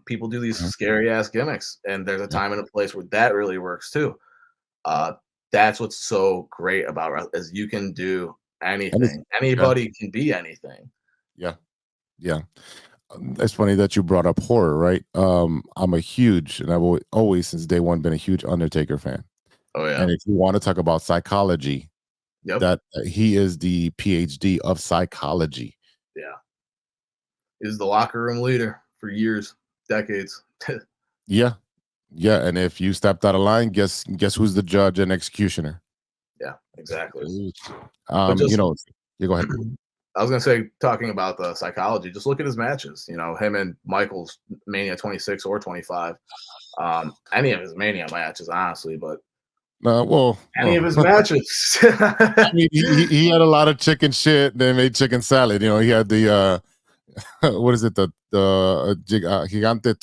People do these Mhm. scary ass gimmicks, and there's a Yeah. time and a place where that really works too. Uh, that's what's so great about is you can do Anything. anything. Yeah. Anybody can be anything. Yeah. Yeah. It's funny that you brought up horror, right? I'm a huge, and I've always since day one been a huge Undertaker fan. Oh yeah. And if you want to talk about psychology, Yep. that he is the PhD of psychology. Yeah. He's the locker room leader for years, decades. Yeah, yeah. And if you stepped out of line, guess who's the judge and executioner? Yeah, exactly. Ooh. But You go ahead. I was gonna say, talking about the psychology, just look at his matches. You know, him and Michael's Mania 26 or 25. Any of his Mania matches, honestly, but any of Well, his matches. I mean, he had a lot of chicken shit. They made chicken salad. You know, he had the what is it, Gigante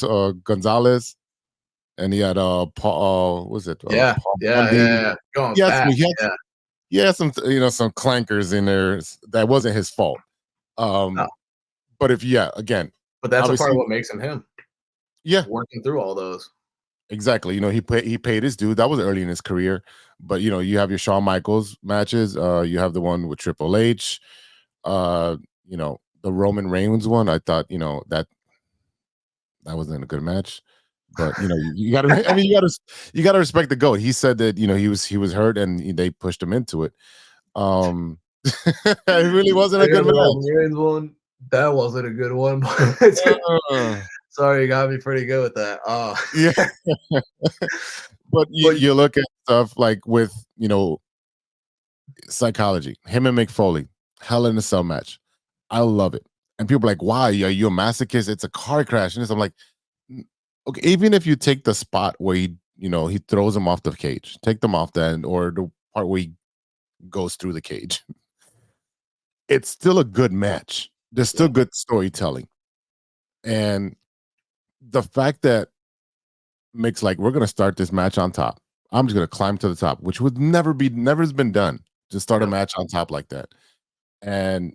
Gonzalez, and he had Paul. What was it Yeah, Paul yeah, yeah, Bundy? yeah. Going He had some. back, yeah. He had some. Some clankers in there. That wasn't his fault. No, But if yeah, again, but that's a part of obviously, what makes him him. yeah, Working through all those. exactly. He paid his due. That was early in his career. But you have your Shawn Michaels matches. You have the one with Triple H. Uh, the Roman Reigns one. I thought that wasn't a good match. But you gotta. I mean, you gotta respect the goat. He said that he was hurt and they pushed him into it. Um, it really wasn't I a got good the match. Roman Reigns one. That wasn't a good one, but Uh, sorry, you got me pretty good with that. yeah, but you, But you look at stuff like with psychology. Him and Mick Foley, Hell in a Cell match. I love it. And people are like, why? Are you a masochist? It's a car crash. And I'm like, okay, even if you take the spot where he throws him off the cage, take them off the end, or the part where he goes through the cage, it's still a good match. There's still yeah, good storytelling. And the fact that Mick's like, we're gonna start this match on top. I'm just gonna climb to the top, which would never has been done to start a yep, match on top like that. And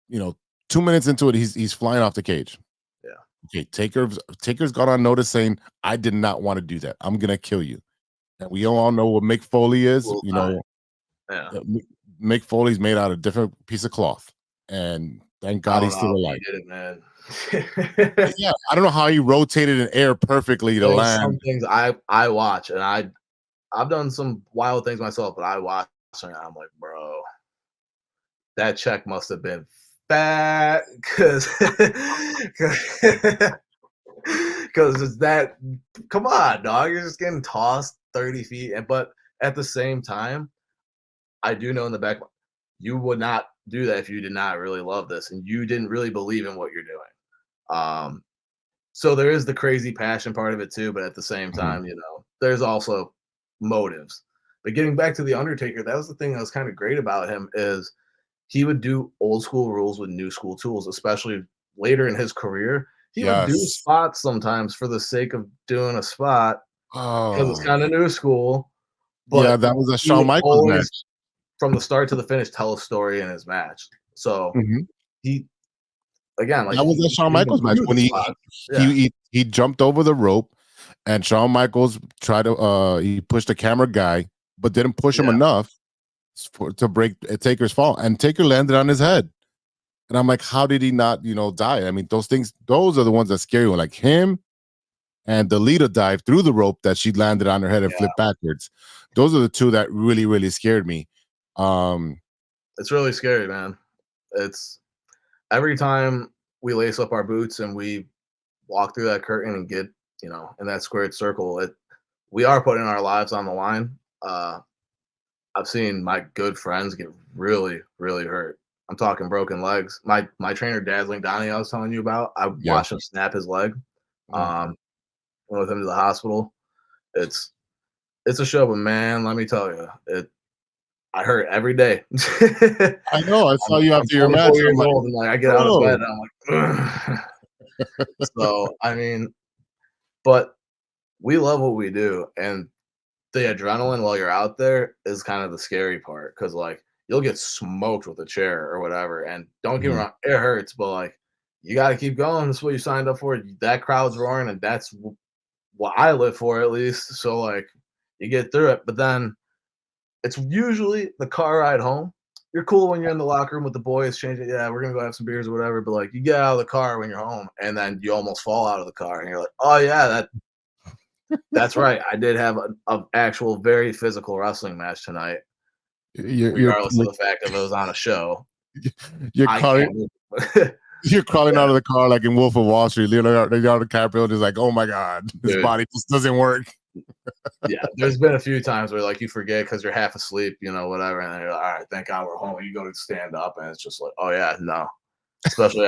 you know, 2 minutes into it, he's flying off the cage. yeah. Okay, Taker's got on notice saying, "I did not want to do that. I'm gonna kill you." And we all know what Mick Foley is. Will die. Yeah. Mick Foley's made out of a different piece of cloth, and thank I God don't he's know still how alive. he did it, man. Yeah, I don't know how he rotated in air perfectly to There's some land. things I watch, and I've done some wild things myself, but I watch and I'm like, bro, that check must have been fat because because it's that. Come on, dog, you're just getting tossed 30 feet, and but at the same time, I do know in the back you would not do that if you did not really love this and you didn't really believe in what you're doing. Um, so there is the crazy passion part of it too, but at the same Mhm. time, there's also motives. But getting back to the Undertaker, that was the thing that was kind of great about him is he would do old school rules with new school tools, especially later in his career. He would do Yes. spots sometimes for the sake of doing a spot because it's Oh, kind of new school, yeah, but that was a he Shawn would Michaels always, match. from the start to the finish, tell a story in his match. So Mhm. he, again, like That was a he Shawn could even Michaels match do the when spot. he Yeah, he he jumped over the rope, and Shawn Michaels tried to he pushed the camera guy, but didn't push him yeah, enough to break Taker's fall, and Taker landed on his head. And I'm like, how did he not, die? I mean, those are the ones that scare you. Like him and the leader dive through the rope that she landed on her head and yeah. flipped backwards. Those are the two that really, really scared me. Um, It's really scary, man. It's every time we lace up our boots and we walk through that curtain and get, in that squared circle, we are putting our lives on the line. I've seen my good friends get really, really hurt. I'm talking broken legs. My trainer Dazzling Donnie, I was telling you about, I yeah. watched him snap his leg. Mm. Um, went with him to the hospital. It's it's a show, but man, let me tell you, I hurt every day. I know. I saw you I'm after your match. 24 I'm years like, old, and like I get out of bro. bed, and I'm like, ugh. So I mean, but we love what we do, and the adrenaline while you're out there is kind of the scary part because like you'll get smoked with a chair or whatever. And don't get me Mhm. wrong, it hurts, but like you got to keep going. That's what you signed up for. That crowd's roaring, and that's what I live for at least. So like you get through it, but then it's usually the car ride home. you're cool when you're in the locker room with the boys, changing. Yeah, we're gonna go have some beers or whatever. But like, you get out of the car when you're home, and then you almost fall out of the car, and you're like, oh yeah, that's right. I did have a actual very physical wrestling match tonight, You're you're regardless of the fact that it was on a show. you're I crawling can't move. you're crawling Yeah, out of the car like in Wolf of Wall Street. Leonardo DiCaprio is like, oh my god, his dude. body just doesn't work. Yeah, there's been a few times where like you forget because you're half asleep, whatever, and then you're like, all right, thank God we're home. You go to stand up, and it's just like, oh yeah, no. Especially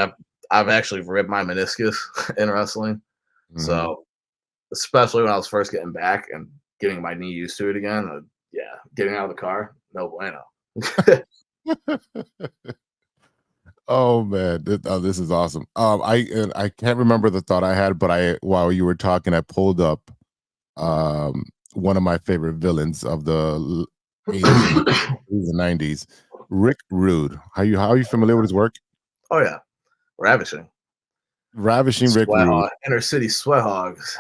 I've actually ripped my meniscus in wrestling, Mhm. so especially when I was first getting back and getting my knee used to it again. Yeah, getting out of the car, no bueno. Oh man, this is awesome. I can't remember the thought I had, but I while you were talking, I pulled up one of my favorite villains of the 80s and 90s, Rick Rude. How are you familiar with his work? Oh yeah, ravishing. Ravishing Rick Sweat Rude. hog, inner city sweat hogs.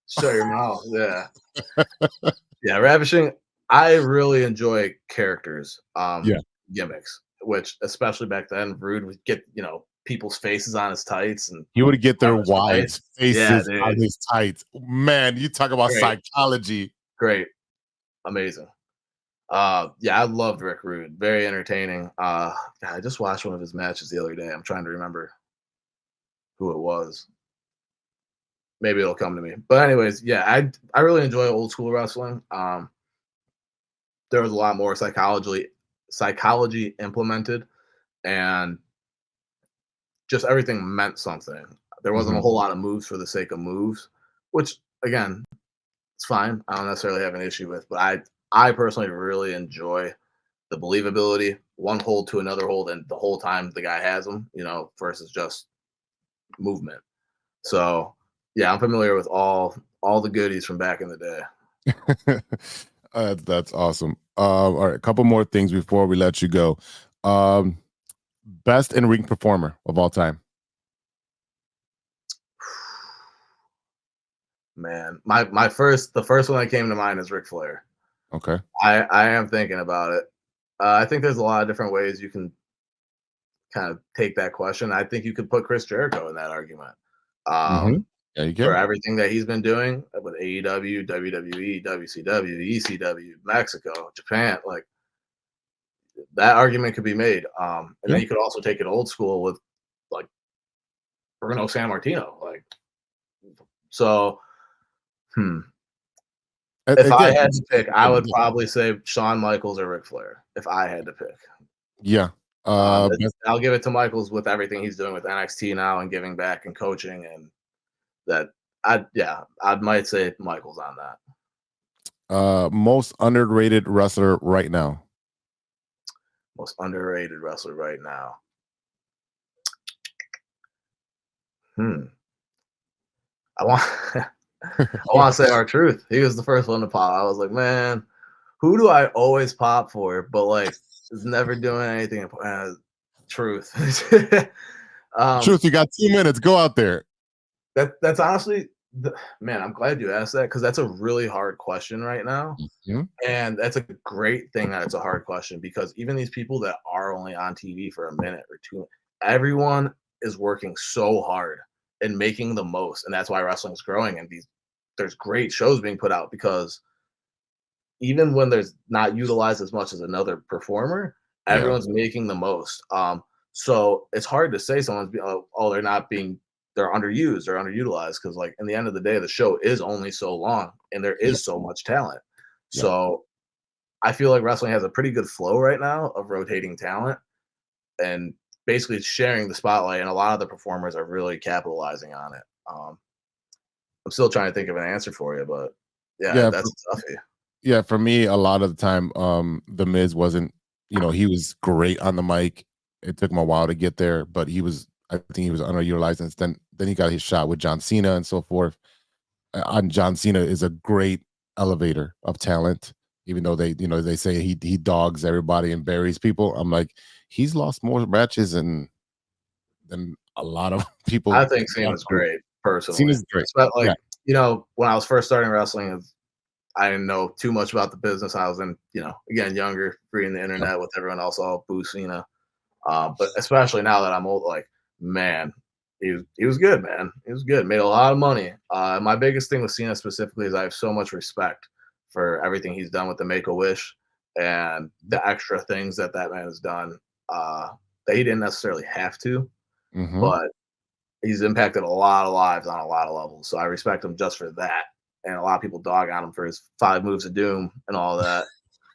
Shut your mouth. Yeah. Yeah, ravishing. I really enjoy characters, Yeah, gimmicks, which especially back then, Rude would get, people's faces on his tights and he would get their have his way. wives' Yeah, faces on dude. his tights. Man, you talk about Great, psychology. great, amazing. Yeah, I loved Rick Rude. Very entertaining. God, I just watched one of his matches the other day. I'm trying to remember who it was. Maybe it'll come to me. But anyways, yeah, I really enjoy old school wrestling. There was a lot more psychology implemented, and just everything meant something. There wasn't a Mhm. whole lot of moves for the sake of moves, which again, it's fine. I don't necessarily have an issue with, but I personally really enjoy the believability, one hold to another hold, and the whole time the guy has them, versus just movement. So yeah, I'm familiar with all the goodies from back in the day. That's awesome. All right, a couple more things before we let you go. Um, Best in ring performer of all time. Man, the first one that came to mind is Ric Flair. Okay. I am thinking about it. I think there's a lot of different ways you can kind of take that question. I think you could put Chris Jericho in that argument. Hmm. Um, Yeah, you for can. everything that he's been doing with AEW, WWE, WCW, ECW, Mexico, Japan, like that argument could be made. And then Yeah. you could also take it old school with like Bruno San Martino. Like, so, hmm. If I Again, had it's, to pick, I would yeah. probably say Shawn Michaels or Ric Flair. If I had to pick, Yeah. Best, I'll give it to Michaels with everything he's doing with NXT now and giving back and coaching, and that I might say Michaels on that. most underrated wrestler right now. Most underrated wrestler right now. Hmm. I want I want to say our truth. He was the first one to pop. I was like, man, who do I always pop for? But like, is never doing anything. Truth. um, Truth, you got 2 minutes. Go out there. that's honestly, man. I'm glad you asked that because that's a really hard question right now, Mhm. and that's a great thing that it's a hard question because even these people that are only on TV for a minute or two, everyone is working so hard and making the most, and that's why wrestling's growing. And there's great shows being put out because even when there's not utilized as much as another performer, Yeah. everyone's making the most. So it's hard to say oh, they're underused or underutilized because like in the end of the day, the show is only so long and there Yeah. is so much talent. Yeah. So I feel like wrestling has a pretty good flow right now of rotating talent and basically sharing the spotlight, and a lot of the performers are really capitalizing on it. I'm still trying to think of an answer for you, but yeah, Yeah. that's a toughie. Yeah, for me, a lot of the time, The Miz wasn't, he was great on the mic. It took him a while to get there, but I think he was underutilized. And then he got his shot with John Cena and so forth. And John Cena is a great elevator of talent, even though they say he dogs everybody and buries people. I'm like, he's lost more matches than a lot of people. I think Cena's great, personally. Cena's great. But Yeah. like, when I was first starting wrestling, I didn't know too much about the business. I was in, again, younger, reading the Yep. internet with everyone else all boosting, but especially now that I'm old, like, man, he was good, man. He was good. Made a lot of money. My biggest thing with Cena specifically is I have so much respect for everything he's done with the Make a Wish and the extra things that that man has done uh, that he didn't necessarily have to, Hmm. but he's impacted a lot of lives on a lot of levels. So I respect him just for that. And a lot of people dog on him for his 5 moves of doom and all that.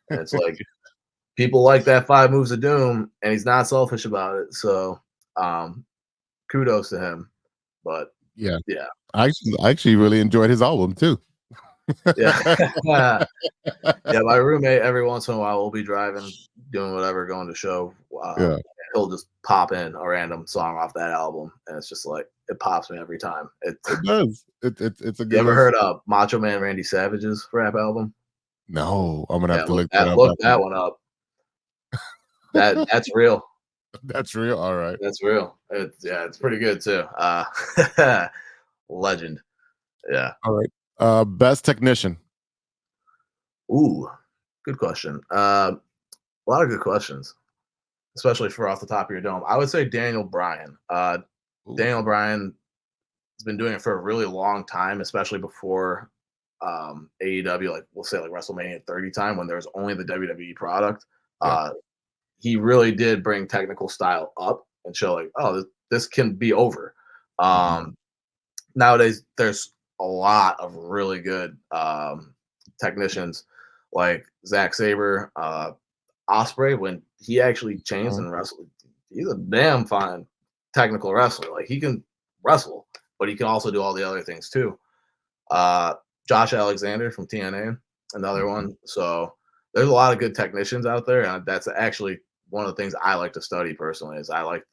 And it's like people like that 5 moves of doom, and he's not selfish about it. So um, kudos to him. But Yeah. yeah, I actually really enjoyed his album too. yeah, yeah. My roommate every once in a while will be driving, doing whatever, going to show. Yeah, He'll just pop in a random song off that album, and it's just like it pops me every time. it does. It's a You good ever listen. heard of Macho Man Randy Savage's rap album? No, I'm gonna have Yeah, to look that up look after. that one up. That's real. That's real. All right. That's real. It's pretty good too. Legend. Yeah. All right. Best technician. Ooh, good question. A lot of good questions, especially for off the top of your dome. I would say Daniel Bryan. Ooh, Daniel Bryan has been doing it for a really long time, especially before AEW, like we'll say like WrestleMania 30 time when there was only the WWE product. yeah. Uh, he really did bring technical style up and show like, oh, this can be over. Mhm. Um, Nowadays there's a lot of really good technicians like Zack Saber, Osprey when he actually changed Uh-huh. and wrestled. He's a damn fine technical wrestler. Like he can wrestle, but he can also do all the other things too. Uh, Josh Alexander from TNA, another Mhm. one. So there's a lot of good technicians out there, and that's actually one of the things I like to study personally. Is I like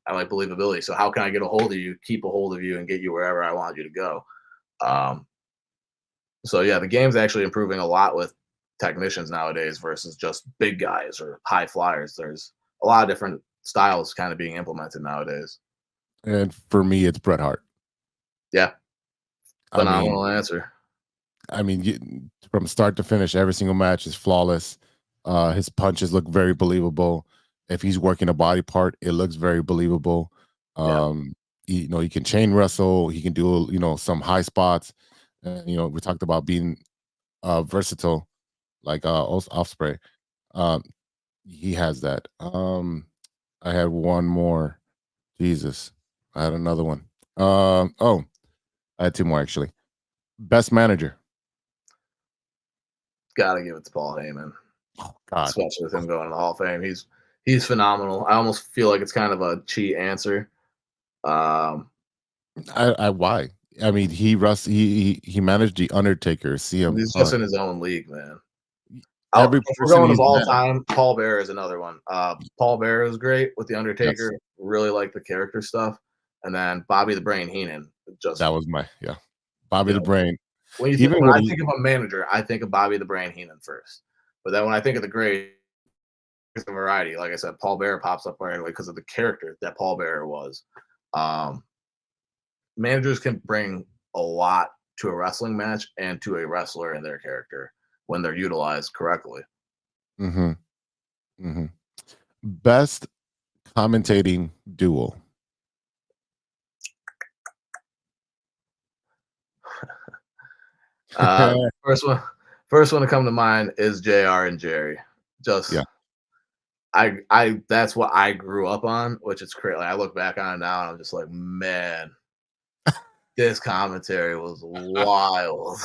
I like believability. So how can I get a hold of you, keep a hold of you, and get you wherever I want you to go? Um, so yeah, the game's actually improving a lot with technicians nowadays versus just big guys or high flyers. There's a lot of different styles kind of being implemented nowadays. And for me, it's Bret Hart. Yeah, I mean, phenomenal answer. from start to finish, every single match is flawless. His punches look very believable. If he's working a body part, it looks very believable. Yeah, Um, he can chain wrestle. He can do some high spots. We talked about being versatile, like Osprey. Um, he has that. I had one more. Jesus, I had another one. Oh, I had two more actually. Best manager. gotta give it to Paul Heyman, Oh God, especially with him going to the Hall of Fame. He's phenomenal. I almost feel like it's kind of a cheat answer. Um, I why? I mean, he managed the Undertaker, CM he's just Punk. in his own league, man. Every If we're person going of he's all met. time, Paul Bearer is another one. Paul Bearer is great with the Yes, Undertaker. Really like the character stuff, and then Bobby the Brain Heenan. that Just was my yeah. Bobby yeah, the Brain. when Even when I he think of a manager, I think of Bobby the Brain Heenan first. But then when I think of the great variety, like I said, Paul Bearer pops up right away because of the character that Paul Bearer was. Um, Managers can bring a lot to a wrestling match and to a wrestler and their character when they're utilized correctly. hmm hmm best commentating duel. Uh, first one, first one to come to mind is Jr. and Jerry. Just Yeah. that's what I grew up on, which is crazy. Like, I look back on it now and I'm just like, man, this commentary was wild.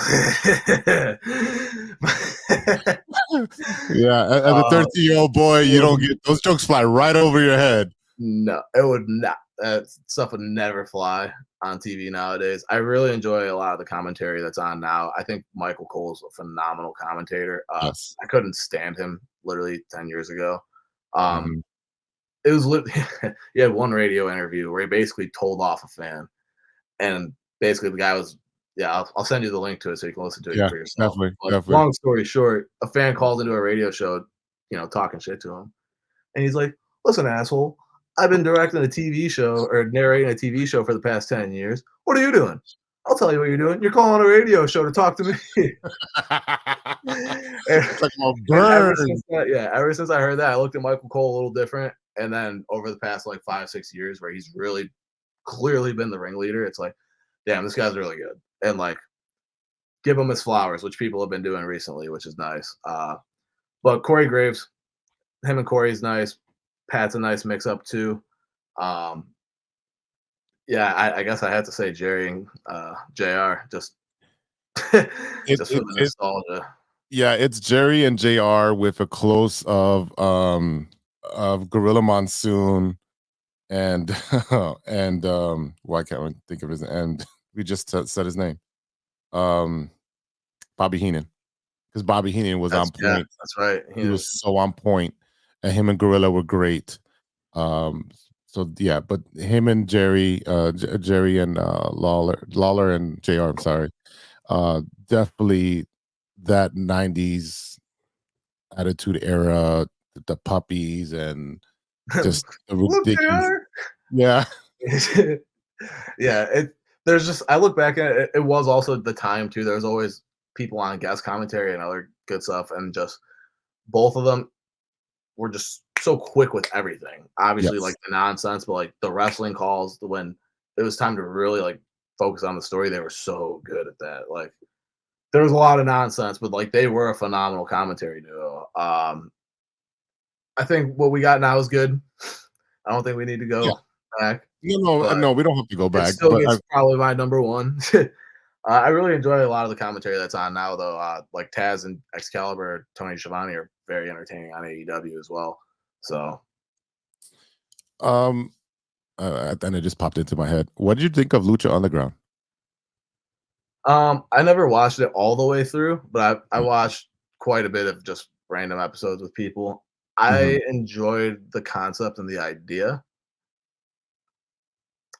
Yeah, as a uh, 13-year-old boy, it you would don't get those jokes fly right over your head. no, it would not. That stuff would never fly on TV nowadays. I really enjoy a lot of the commentary that's on now. I think Michael Cole's a phenomenal commentator. Yes. I couldn't stand him literally 10 years ago. Um, Mhm. it was he had one radio interview where he basically told off a fan, and basically the guy was yeah. I'll send you the link to it so you can listen to it Yeah, for yourself. definitely, But definitely. long story short, a fan called into a radio show, talking shit to him, and he's like, "Listen, asshole, I've been directing a TV show or narrating a TV show for the past 10 years. What are you doing?" I'll tell you what you're doing. You're calling a radio show to talk to me. and, Talking about and ever burn. since that, yeah, ever since I heard that, I looked at Michael Cole a little different. And then over the past like 5, 6 years, where he's really clearly been the ringleader, it's like, damn, this guy's really good. And like, give him his flowers, which people have been doing recently, which is nice. But Corey Graves, him and Corey's nice. Pat's a nice mix up too. Um, yeah, I guess I had to say Jerry and Jr. Just It, just for it, the it, nostalgia. yeah, it's Jerry and JR with a close of Gorilla Monsoon and and why can't I think of his, and we just said his name. Um Bobby Heenan. Because Bobby Heenan was on Yeah, point. that's right. He was so on point, and him and Gorilla were great. Um, so yeah, but him and Jerry, Jerry and Lawler and Jr. I'm sorry, definitely that '90s attitude era, the puppies and just the Look, ridiculous. Jr. Yeah, Yeah, there's just I look back at it, it was also the time too. There was always people on guest commentary and other good stuff, and just both of them were just so quick with everything. Obviously, like yes, the nonsense, but like the wrestling calls, when it was time to really like focus on the story, they were so good at that. Like there was a lot of nonsense, but like they were a phenomenal commentary duo. I think what we got now is good. I don't think we need to yeah. go back, but No, we don't have to go it back, still but gets probably my number one. I really enjoy a lot of the commentary that's on now, though. Like Taz and Excalibur, Tony Schiavone are very entertaining on AEW as well. So, um, and it just popped into my head. What did you think of Lucha Underground? I never watched it all the way through, but I Mm, watched quite a bit of just random episodes with people. mhm, I enjoyed the concept and the idea.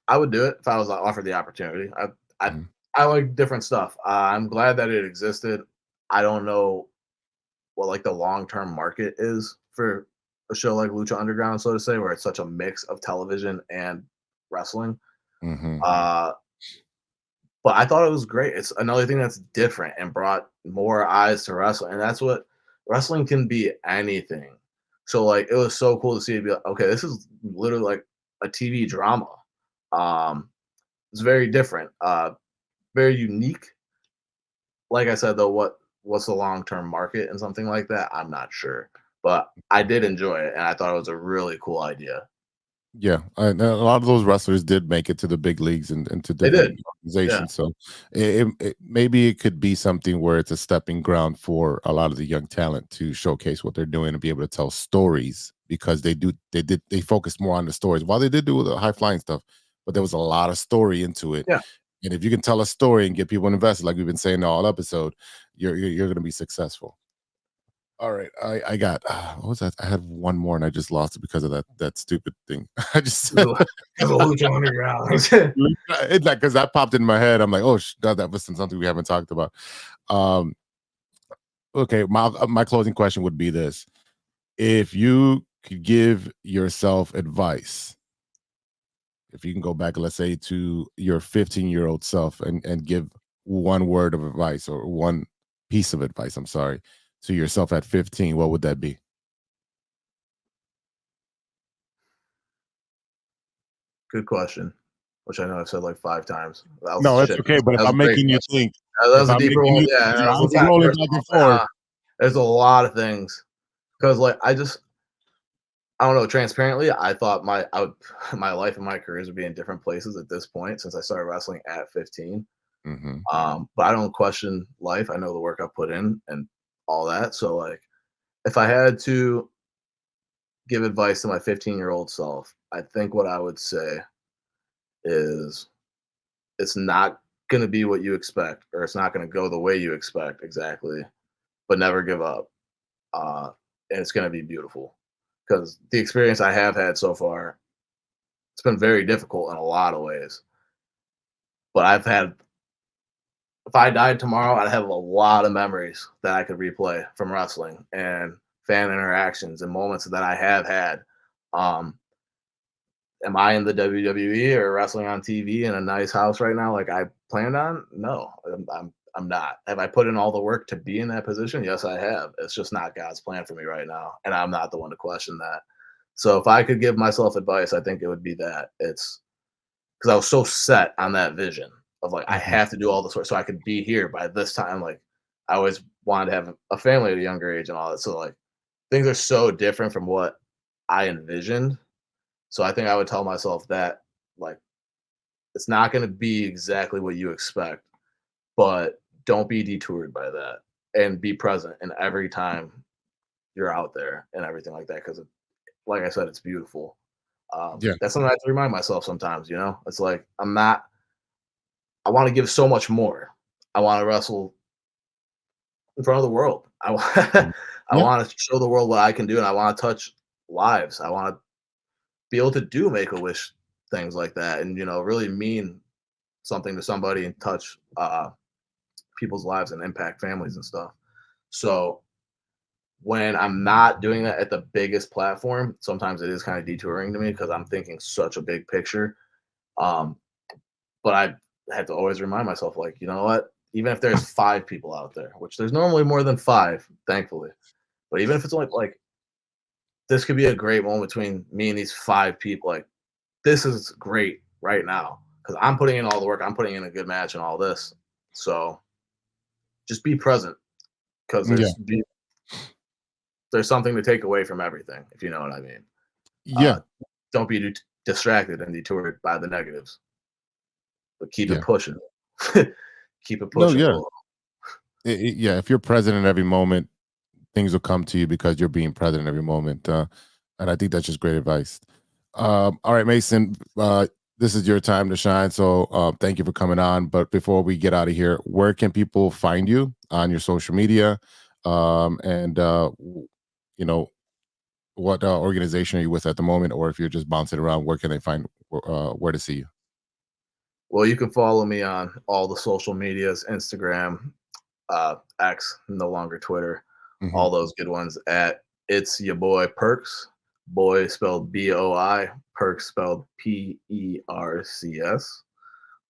I would do it if I was offered the opportunity. I mhm. I like different stuff. I'm glad that it existed. I don't know what like the long term market is for a show like Lucha Underground, so to say, where it's such a mix of television and wrestling. Mhm. Uh, but I thought it was great. It's another thing that's different and brought more eyes to wrestling, and that's what wrestling can be. Anything. So like it was so cool to see it be like, okay, this is literally like a TV drama. Um, it's very different, very unique. Like I said, though, what's the long term market and something like that? I'm not sure, but I did enjoy it, and I thought it was a really cool idea. Yeah, and a lot of those wrestlers did make it to the big leagues and to They different did, yeah, organizations. So maybe it could be something where it's a stepping ground for a lot of the young talent to showcase what they're doing and be able to tell stories, because they focused more on the stories. While they did do the high flying stuff, but there was a lot of story into it. yeah. And if you can tell a story and get people invested, like we've been saying all episode, you're going to be successful. All right, I got what was that? I had one more and I just lost it because of that stupid thing. I just said Because of Lucha Underground. it's like because that popped in my head. I'm like, oh, that was something we haven't talked about. Um, okay, my closing question would be this: if you could give yourself advice, if you can go back, let's say to your 15-year-old self, and give one word of advice or one piece of advice, I'm sorry, to yourself at 15, what would that be? Good question, which I know I've said like 5 times. That was No, it's shit. okay, but if That was I'm a great making you question. think, That if was a I'm deeper making one. you Yeah, think, that was I'm a just lot rolling back personal. and forth. There's a lot of things because, like, I don't know, transparently, I thought my life and my careers would be in different places at this point since I started wrestling at 15. Mhm. But I don't question life. I know the work I put in and all that. So, like, if I had to give advice to my 15-year-old self, I think what I would say is it's not going to be what you expect, or it's not going to go the way you expect exactly, but never give up. And it's going to be beautiful because the experience I have had so far, it's been very difficult in a lot of ways. But if I died tomorrow, I'd have a lot of memories that I could replay from wrestling and fan interactions and moments that I have had. Um, am I in the WWE or wrestling on TV in a nice house right now? Like planned on? No, I'm not. Have I put in all the work to be in that position? Yes, I have. It's just not God's plan for me right now, and I'm not the one to question that. So if I could give myself advice, I think it would be that. It's because I was so set on that vision of like I Mhm. have to do all this work so I could be here by this time. Like I always wanted to have a family at a younger age and all that. So like things are so different from what I envisioned. So I think I would tell myself that like it's not going to be exactly what you expect, but don't be detoured by that and be present in every time you're out there and everything like that. Because, like I said, it's beautiful. Yeah. That's something I have to remind myself sometimes. It's like I'm not. I want to give so much more. I want to wrestle in front of the world. Mhm. I Yeah. want to show the world what I can do, and I want to touch lives. I want to be able to do make a wish things like that, and really mean something to somebody and touch people's lives and impact families and stuff. So when I'm not doing that at the biggest platform, sometimes it is kind of detouring to me because I'm thinking such a big picture. Um, but I had to always remind myself, like, you know what? Even if there's 5 people out there, which there's normally more than 5, thankfully, but even if it's only like this could be a great moment between me and these 5 people. Like, this is great right now because I'm putting in all the work. I'm putting in a good match and all this. So just be present because Yeah. there's something to take away from everything, if you know what I mean. Yeah. Uh, don't be distracted and detoured by the negatives, but keep it Yeah. pushing. Keep it No, pushing, yeah. boy. Yeah, if you're present in every moment, things will come to you because you're being present in every moment. And I think that's just great advice. All right, Mason, this is your time to shine. So thank you for coming on. But before we get out of here, where can people find you on your social media? And, you know, what organization are you with at the moment? Or if you're just bouncing around, where can they find where to see you? Well, you can follow me on all the social medias, Instagram, X, no longer Twitter, Hmm. all those good ones at it's your boy Percs, boy spelled BOI, Percs spelled PERCS.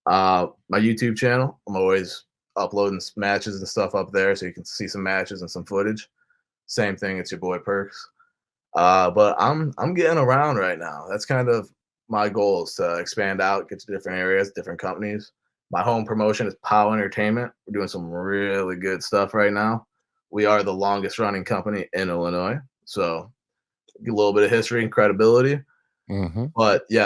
My YouTube channel, I'm always uploading matches and stuff up there, so you can see some matches and some footage. Same thing, it's your boy Percs. But I'm getting around right now. That's kind of my goal is to expand out, get to different areas, different companies. My home promotion is POW Entertainment. We're doing some really good stuff right now. We are the longest running company in Illinois, so a little bit of history and credibility. Hmm. But yeah,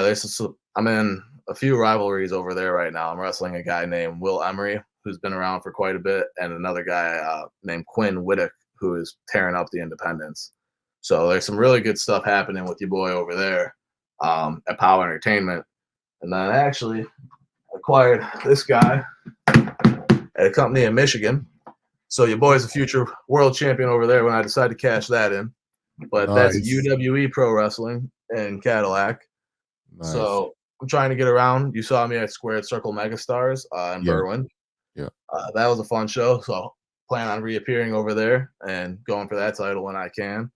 I'm in a few rivalries over there right now. I'm wrestling a guy named Will Emery, who's been around for quite a bit, and another guy named Quinn Whittick, who is tearing up the independents. So there's some really good stuff happening with your boy over there at Power Entertainment. And then I actually acquired this guy at a company in Michigan. So your boy's a future world champion over there when I decide to cash that in. But that's Nice. UWE Pro Wrestling in Cadillac. Nice. So I'm trying to get around. You saw me at Squared Circle Megastars in Yeah. Berwyn. Yeah. That was a fun show. So plan on reappearing over there and going for that title when I can.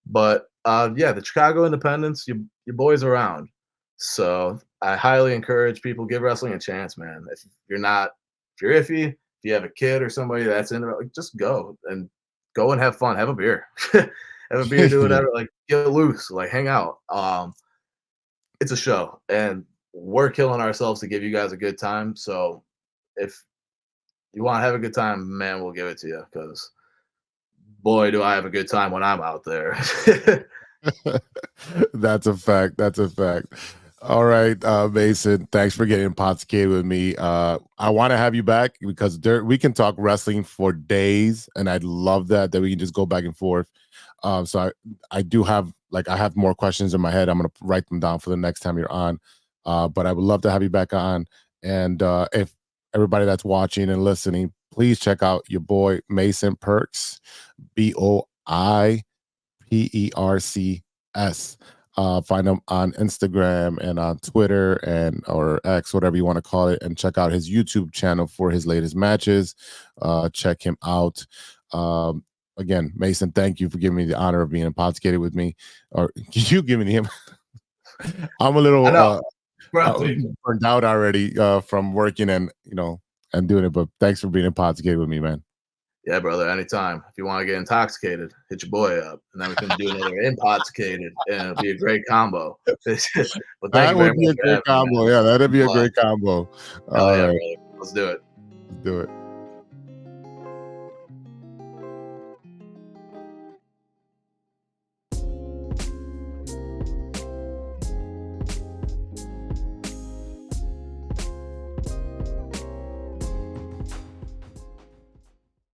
But yeah, the Chicago Independents, your boys around. So I highly encourage people give wrestling a chance, man. If you're iffy, if you have a kid or somebody that's into it, like, just go and have fun, have a beer, have a beer, do Yeah. whatever, like get loose, like hang out. It's a show, and we're killing ourselves to give you guys a good time. So if you want to have a good time, man, we'll give it to you because boy, do I have a good time when I'm out there. That's a fact. That's a fact. All right, Mason. Thanks for getting Potscape with me. I want to have you back because we can talk wrestling for days, and I'd love that we can just go back and forth. So I do have I have more questions in my head. I'm gonna write them down for the next time you're on. But I would love to have you back on. And if everybody that's watching and listening, please check out your boy Mason Percs, BOIPERCS. Find him on Instagram and on Twitter and or X, whatever you want to call it, and check out his YouTube channel for his latest matches. Check him out. Again, Mason, thank you for giving me the honor of being in Podskated with me. Or you giving him? I'm a I little. know. Probably. burned out already from working and and doing it. But thanks for being in Podscape with me, man. Yeah, brother. Anytime. If you want to get intoxicated, hit your boy up, and then we can do another InPodSicated, and it'll be a great combo. But thank That you would very be much a for great having me, man. combo. Yeah, that'd be a Fun. great combo. Hell All yeah, right, brother. Let's do it. let's do it.